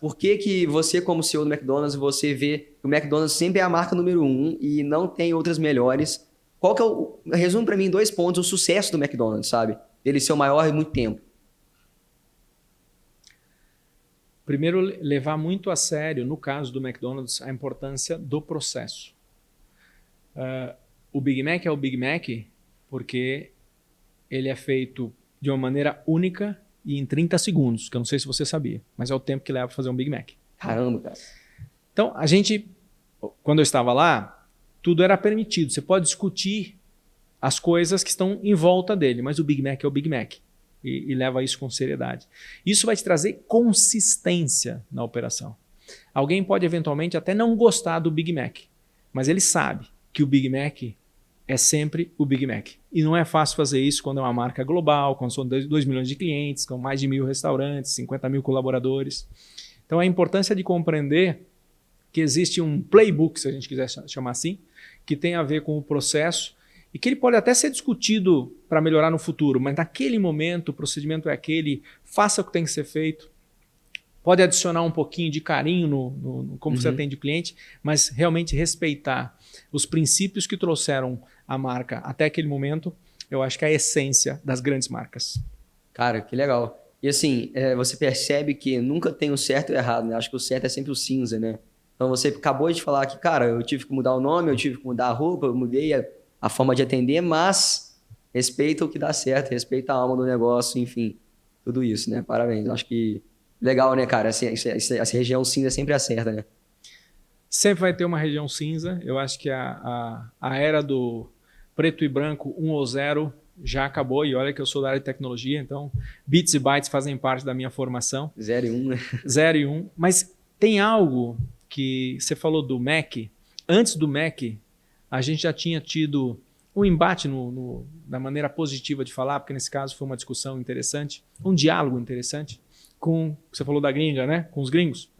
por que você como CEO do McDonald's, você vê que o McDonald's sempre é a marca número 1 e não tem outras melhores. Qual que é resume para mim em 2 pontos o sucesso do McDonald's, sabe? Ele ser o maior em muito tempo. Primeiro, levar muito a sério, no caso do McDonald's, a importância do processo. O Big Mac é o Big Mac porque ele é feito de uma maneira única e em 30 segundos, que eu não sei se você sabia, mas é o tempo que leva para fazer um Big Mac. Caramba, cara. Então, a gente, quando eu estava lá, tudo era permitido. Você pode discutir as coisas que estão em volta dele, mas o Big Mac é o Big Mac. E leva isso com seriedade. Isso vai te trazer consistência na operação. Alguém pode eventualmente até não gostar do Big Mac, mas ele sabe que o Big Mac é sempre o Big Mac. E não é fácil fazer isso quando é uma marca global, quando são 2 milhões de clientes, com mais de 1.000 restaurantes, 50 mil colaboradores. Então a importância de compreender que existe um playbook, se a gente quiser chamar assim, que tem a ver com o processo e que ele pode até ser discutido para melhorar no futuro, mas naquele momento o procedimento é aquele, faça o que tem que ser feito, pode adicionar um pouquinho de carinho no como você atende o cliente, mas realmente respeitar os princípios que trouxeram a marca até aquele momento, eu acho que é a essência das grandes marcas. Cara, que legal. E assim, você percebe que nunca tem o certo e o errado, né? Acho que o certo é sempre o cinza, né? Então você acabou de falar que, cara, eu tive que mudar o nome, eu tive que mudar a roupa, eu mudei a forma de atender, mas respeita o que dá certo, respeita a alma do negócio, enfim, tudo isso, né? Parabéns. Acho que legal, né, cara? Essa região cinza sempre acerta, né? Sempre vai ter uma região cinza. Eu acho que a era do preto e branco 1 ou 0 já acabou. E olha que eu sou da área de tecnologia, então bits e bytes fazem parte da minha formação. 0 e 1, né? 0 e 1. Mas tem algo que você falou do Mac. Antes do Mac, a gente já tinha tido um embate da maneira positiva de falar, porque nesse caso foi uma discussão interessante, um diálogo interessante, você falou da gringa, né? Com os gringos,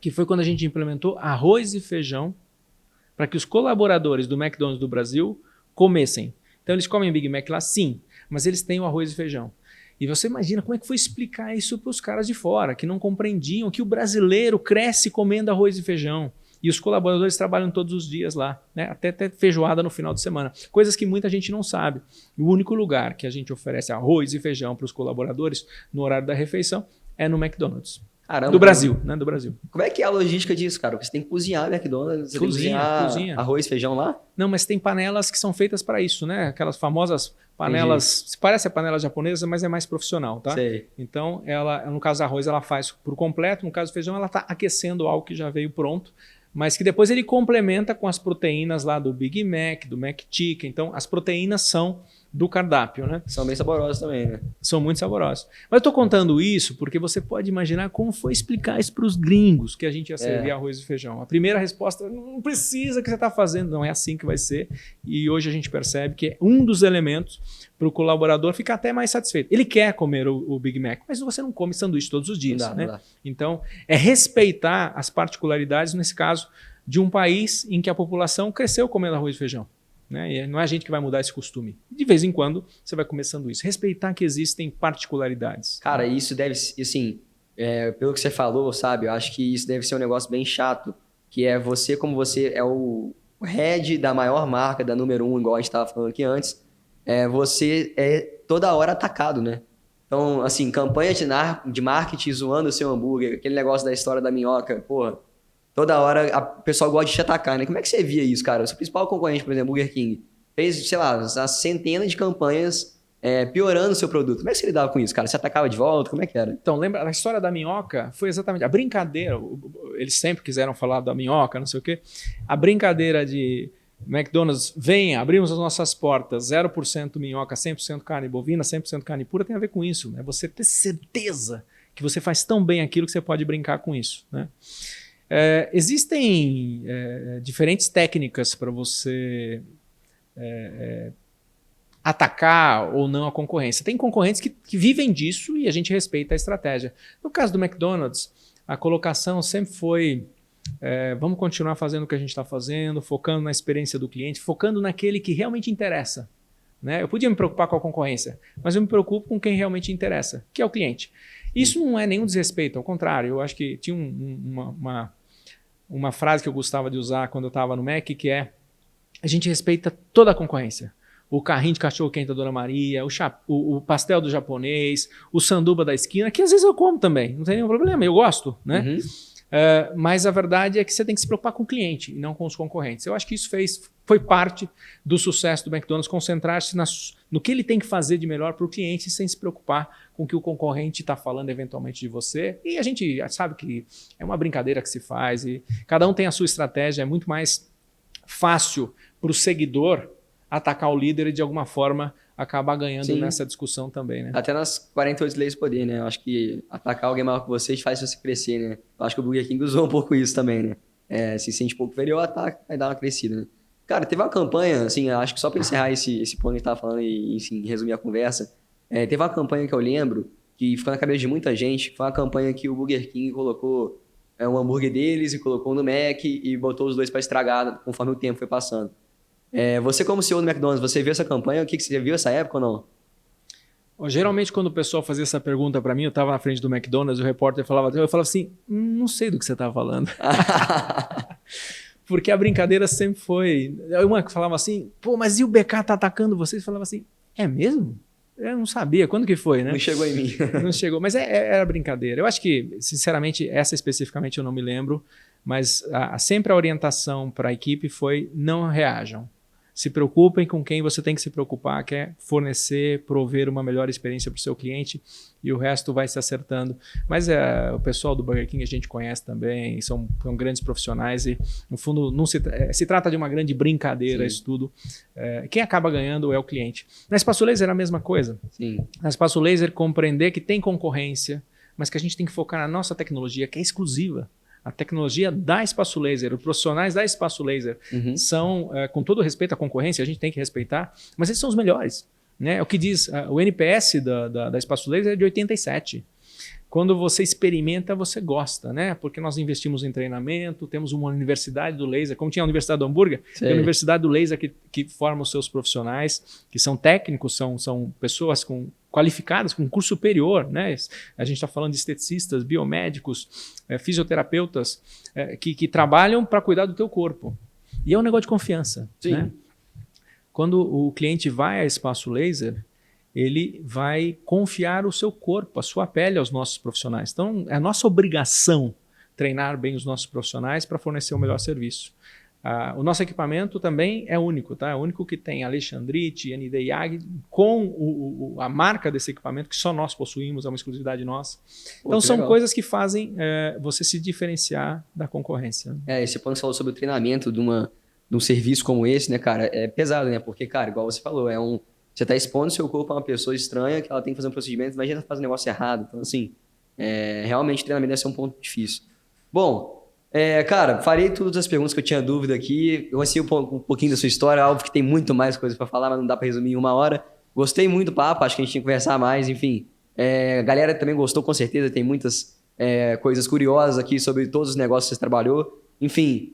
que foi quando a gente implementou arroz e feijão para que os colaboradores do McDonald's do Brasil comessem. Então eles comem Big Mac lá, sim, mas eles têm o arroz e feijão. E você imagina como é que foi explicar isso para os caras de fora, que não compreendiam que o brasileiro cresce comendo arroz e feijão. E os colaboradores trabalham todos os dias lá, né? Até feijoada no final de semana. Coisas que muita gente não sabe. O único lugar que a gente oferece arroz e feijão para os colaboradores no horário da refeição é no McDonald's. Caramba, Do Brasil, né? Do Brasil. Como é que é a logística disso, cara? Porque você tem que cozinhar McDonald's, você tem que cozinhar arroz, feijão lá? Não, mas tem panelas que são feitas para isso, né? Aquelas famosas panelas, se parece a panela japonesa, mas é mais profissional, tá? Sei. Então, ela, no caso do arroz, ela faz por completo, no caso do feijão, ela está aquecendo algo que já veio pronto, mas que depois ele complementa com as proteínas lá do Big Mac, do McChicken. Então, as proteínas são do cardápio, né? São bem saborosos também, né? São muito saborosos. Mas eu estou contando isso porque você pode imaginar como foi explicar isso para os gringos que a gente ia servir arroz e feijão. A primeira resposta, não precisa que você está fazendo, não é assim que vai ser. E hoje a gente percebe que é um dos elementos para o colaborador ficar até mais satisfeito. Ele quer comer o Big Mac, mas você não come sanduíche todos os dias, né? Não dá. Então, é respeitar as particularidades, nesse caso, de um país em que a população cresceu comendo arroz e feijão. Né? E não é a gente que vai mudar esse costume. De vez em quando, você vai comer sanduíche. Respeitar que existem particularidades. Cara, isso deve, assim, pelo que você falou, sabe? Eu acho que isso deve ser um negócio bem chato, que é você, como você é o head da maior marca, da número 1, igual a gente estava falando aqui antes, você é toda hora atacado, né? Então, assim, campanha de marketing zoando o seu hambúrguer, aquele negócio da história da minhoca, porra, toda hora o pessoal gosta de te atacar, né? Como é que você via isso, cara? O seu principal concorrente, por exemplo, Burger King, fez, sei lá, centenas de campanhas piorando o seu produto. Como é que você lidava com isso, cara? Você atacava de volta? Como é que era? Então, lembra, a história da minhoca foi exatamente a brincadeira. Eles sempre quiseram falar da minhoca, não sei o quê. A brincadeira de McDonald's, venha, abrimos as nossas portas, 0% minhoca, 100% carne bovina, 100% carne pura, tem a ver com isso, né? Você ter certeza que você faz tão bem aquilo que você pode brincar com isso, né? Existem diferentes técnicas para você atacar ou não a concorrência. Tem concorrentes que vivem disso e a gente respeita a estratégia. No caso do McDonald's, a colocação sempre foi vamos continuar fazendo o que a gente está fazendo, focando na experiência do cliente, focando naquele que realmente interessa. Né? Eu podia me preocupar com a concorrência, mas eu me preocupo com quem realmente interessa, que é o cliente. Isso não é nenhum desrespeito, ao contrário. Eu acho que tinha uma frase que eu gostava de usar quando eu estava no Mac, que é: a gente respeita toda a concorrência. O carrinho de cachorro-quente da Dona Maria, o pastel do japonês, o sanduba da esquina, que às vezes eu como também, não tem nenhum problema, eu gosto, né? Uhum. Mas a verdade é que você tem que se preocupar com o cliente e não com os concorrentes. Eu acho que isso foi parte do sucesso do McDonald's, concentrar-se no que ele tem que fazer de melhor para o cliente sem se preocupar com o que o concorrente está falando eventualmente de você. E a gente sabe que é uma brincadeira que se faz e cada um tem a sua estratégia. É muito mais fácil para o seguidor atacar o líder e de alguma forma acabar ganhando nessa discussão também, né? Até nas 48 leis do poder, né? Eu acho que atacar alguém maior que você faz você crescer, né? Eu acho que o Burger King usou um pouco isso também, né? Se sente um pouco inferior, ataca, vai dar uma crescida, né? Cara, teve uma campanha, assim, acho que só para encerrar esse ponto que a gente tava falando e, enfim, resumir a conversa, teve uma campanha que eu lembro, que ficou na cabeça de muita gente, foi uma campanha que o Burger King colocou um hambúrguer deles e colocou no Mac e botou os dois para estragar conforme o tempo foi passando. Você como CEO do McDonald's, você viu essa campanha? O que você viu essa época ou não? Geralmente, quando o pessoal fazia essa pergunta para mim, eu estava na frente do McDonald's, o repórter eu falava assim, não sei do que você está falando. Porque a brincadeira sempre foi... Uma que falava assim, pô, mas e o BK tá atacando vocês? Falava assim, é mesmo? Eu não sabia. Quando que foi, né? Não chegou em mim. Não chegou, mas era brincadeira. Eu acho que, sinceramente, essa especificamente eu não me lembro, mas sempre a orientação para a equipe foi não reajam. Se preocupem com quem você tem que se preocupar, que é fornecer, prover uma melhor experiência para o seu cliente e o resto vai se acertando. Mas o pessoal do Burger King a gente conhece também, são grandes profissionais e, no fundo, não se trata de uma grande brincadeira, isso tudo. Quem acaba ganhando é o cliente. Na Espaço Laser era a mesma coisa. Sim. Na Espaço Laser, compreender que tem concorrência, mas que a gente tem que focar na nossa tecnologia, que é exclusiva. A tecnologia da Espaço Laser, os profissionais da Espaço Laser são, com todo respeito à concorrência, a gente tem que respeitar, mas eles são os melhores. Né? É o que diz, o NPS da Espaço Laser é de 87. Quando você experimenta, você gosta, né? Porque nós investimos em treinamento, temos uma universidade do laser, como tinha a Universidade do Hambúrguer, tem a Universidade do Laser que forma os seus profissionais, que são técnicos, são pessoas com qualificadas, com curso superior, né? A gente está falando de esteticistas, biomédicos, fisioterapeutas, que trabalham para cuidar do teu corpo. E é um negócio de confiança. Sim. Né? Quando o cliente vai a Espaço Laser, ele vai confiar o seu corpo, a sua pele aos nossos profissionais. Então, é a nossa obrigação treinar bem os nossos profissionais para fornecer o melhor serviço. O nosso equipamento também é único, tá? É o único que tem Alexandrite, ND Yag, com a marca desse equipamento que só nós possuímos, é uma exclusividade nossa. Então são legal. Coisas que fazem você se diferenciar da concorrência. Esse ponto que você falou sobre o treinamento de um serviço como esse, né, cara, é pesado, né? Porque, cara, igual você falou, você tá expondo seu corpo a uma pessoa estranha que ela tem que fazer um procedimento, imagina fazer um negócio errado. Então, assim, realmente o treinamento deve ser um ponto difícil. Bom, cara, farei todas as perguntas que eu tinha dúvida aqui. Eu conheci um pouquinho da sua história, óbvio que tem muito mais coisa para falar, mas não dá para resumir em 1 hora. Gostei muito do papo, acho que a gente tinha que conversar mais, enfim. A galera também gostou, com certeza, tem muitas coisas curiosas aqui sobre todos os negócios que você trabalhou. Enfim,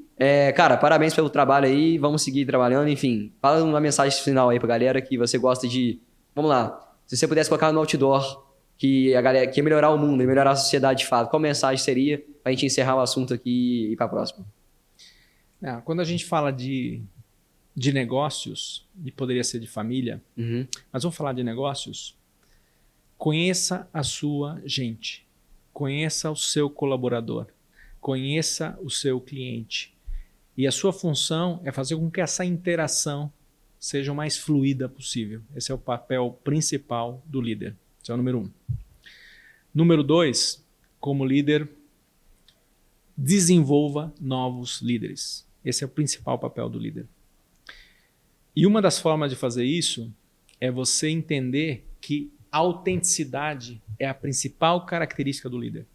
cara, parabéns pelo trabalho aí, vamos seguir trabalhando, enfim. Fala uma mensagem final aí pra galera que você gosta de... Vamos lá, se você pudesse colocar no outdoor que a galera quer melhorar o mundo e melhorar a sociedade de fato, qual mensagem seria pra gente encerrar o assunto aqui e ir pra próxima? Quando a gente fala de negócios, e poderia ser de família, mas vamos falar de negócios, conheça a sua gente, conheça o seu colaborador, conheça o seu cliente. E a sua função é fazer com que essa interação seja o mais fluida possível. Esse é o papel principal do líder. Esse é o número 1. Número 2, como líder, desenvolva novos líderes. Esse é o principal papel do líder. E uma das formas de fazer isso é você entender que a autenticidade é a principal característica do líder.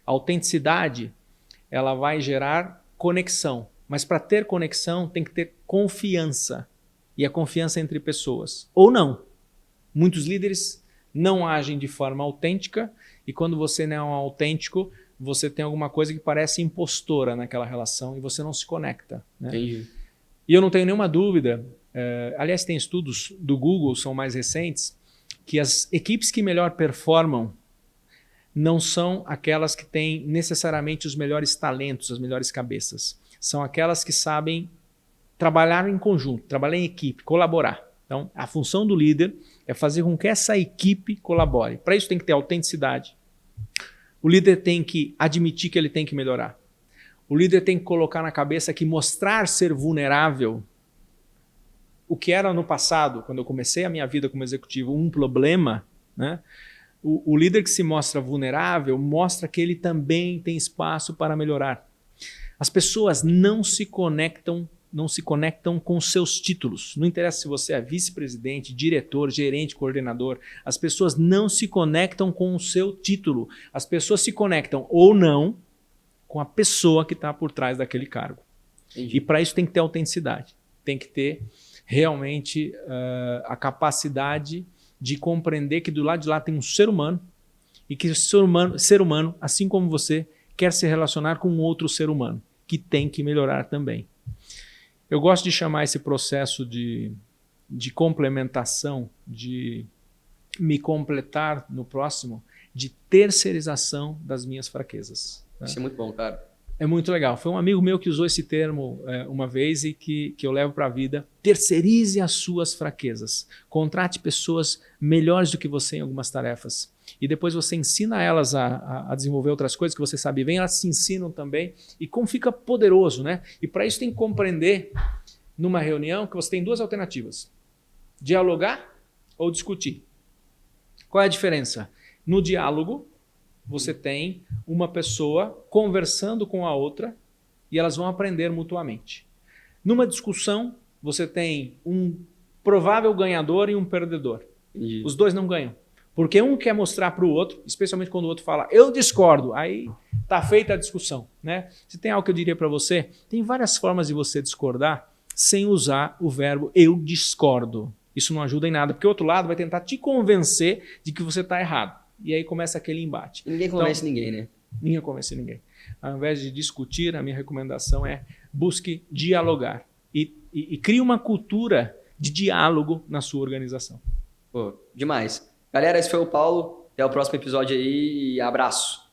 A autenticidade, ela vai gerar conexão. Mas para ter conexão, tem que ter confiança. E a confiança entre pessoas. Ou não. Muitos líderes não agem de forma autêntica, e quando você não é um autêntico, você tem alguma coisa que parece impostora naquela relação e você não se conecta. Né? Entendi. E eu não tenho nenhuma dúvida, aliás, tem estudos do Google, são mais recentes, que as equipes que melhor performam não são aquelas que têm necessariamente os melhores talentos, as melhores cabeças. São aquelas que sabem trabalhar em conjunto, trabalhar em equipe, colaborar. Então, a função do líder é fazer com que essa equipe colabore. Para isso tem que ter autenticidade. O líder tem que admitir que ele tem que melhorar. O líder tem que colocar na cabeça que mostrar ser vulnerável, o que era no passado, quando eu comecei a minha vida como executivo, um problema, né? O líder que se mostra vulnerável mostra que ele também tem espaço para melhorar. As pessoas não se conectam com seus títulos. Não interessa se você é vice-presidente, diretor, gerente, coordenador. As pessoas não se conectam com o seu título. As pessoas se conectam ou não com a pessoa que está por trás daquele cargo. Entendi. E para isso tem que ter autenticidade. Tem que ter realmente a capacidade de compreender que do lado de lá tem um ser humano e que esse ser humano, assim como você, quer se relacionar com outro ser humano, que tem que melhorar também. Eu gosto de chamar esse processo de complementação, de me completar no próximo, de terceirização das minhas fraquezas. Tá? Isso é muito bom, cara. É muito legal. Foi um amigo meu que usou esse termo uma vez e que eu levo para a vida. Terceirize as suas fraquezas. Contrate pessoas melhores do que você em algumas tarefas. E depois você ensina elas a desenvolver outras coisas que você sabe bem, elas se ensinam também. E como fica poderoso, né? E para isso tem que compreender, numa reunião, que você tem 2 alternativas. Dialogar ou discutir. Qual é a diferença? No diálogo, você tem uma pessoa conversando com a outra e elas vão aprender mutuamente. Numa discussão, você tem um provável ganhador e um perdedor. Entendi. Os dois não ganham. Porque um quer mostrar para o outro, especialmente quando o outro fala, eu discordo, aí está feita a discussão. Né? Se tem algo que eu diria para você, tem várias formas de você discordar sem usar o verbo eu discordo. Isso não ajuda em nada, porque o outro lado vai tentar te convencer de que você está errado. E aí começa aquele embate. Ninguém convence ninguém, né? Ninguém convence ninguém. Ao invés de discutir, a minha recomendação é busque dialogar. E crie uma cultura de diálogo na sua organização. Pô, demais. Galera, esse foi o Paulo. Até o próximo episódio aí. Abraço.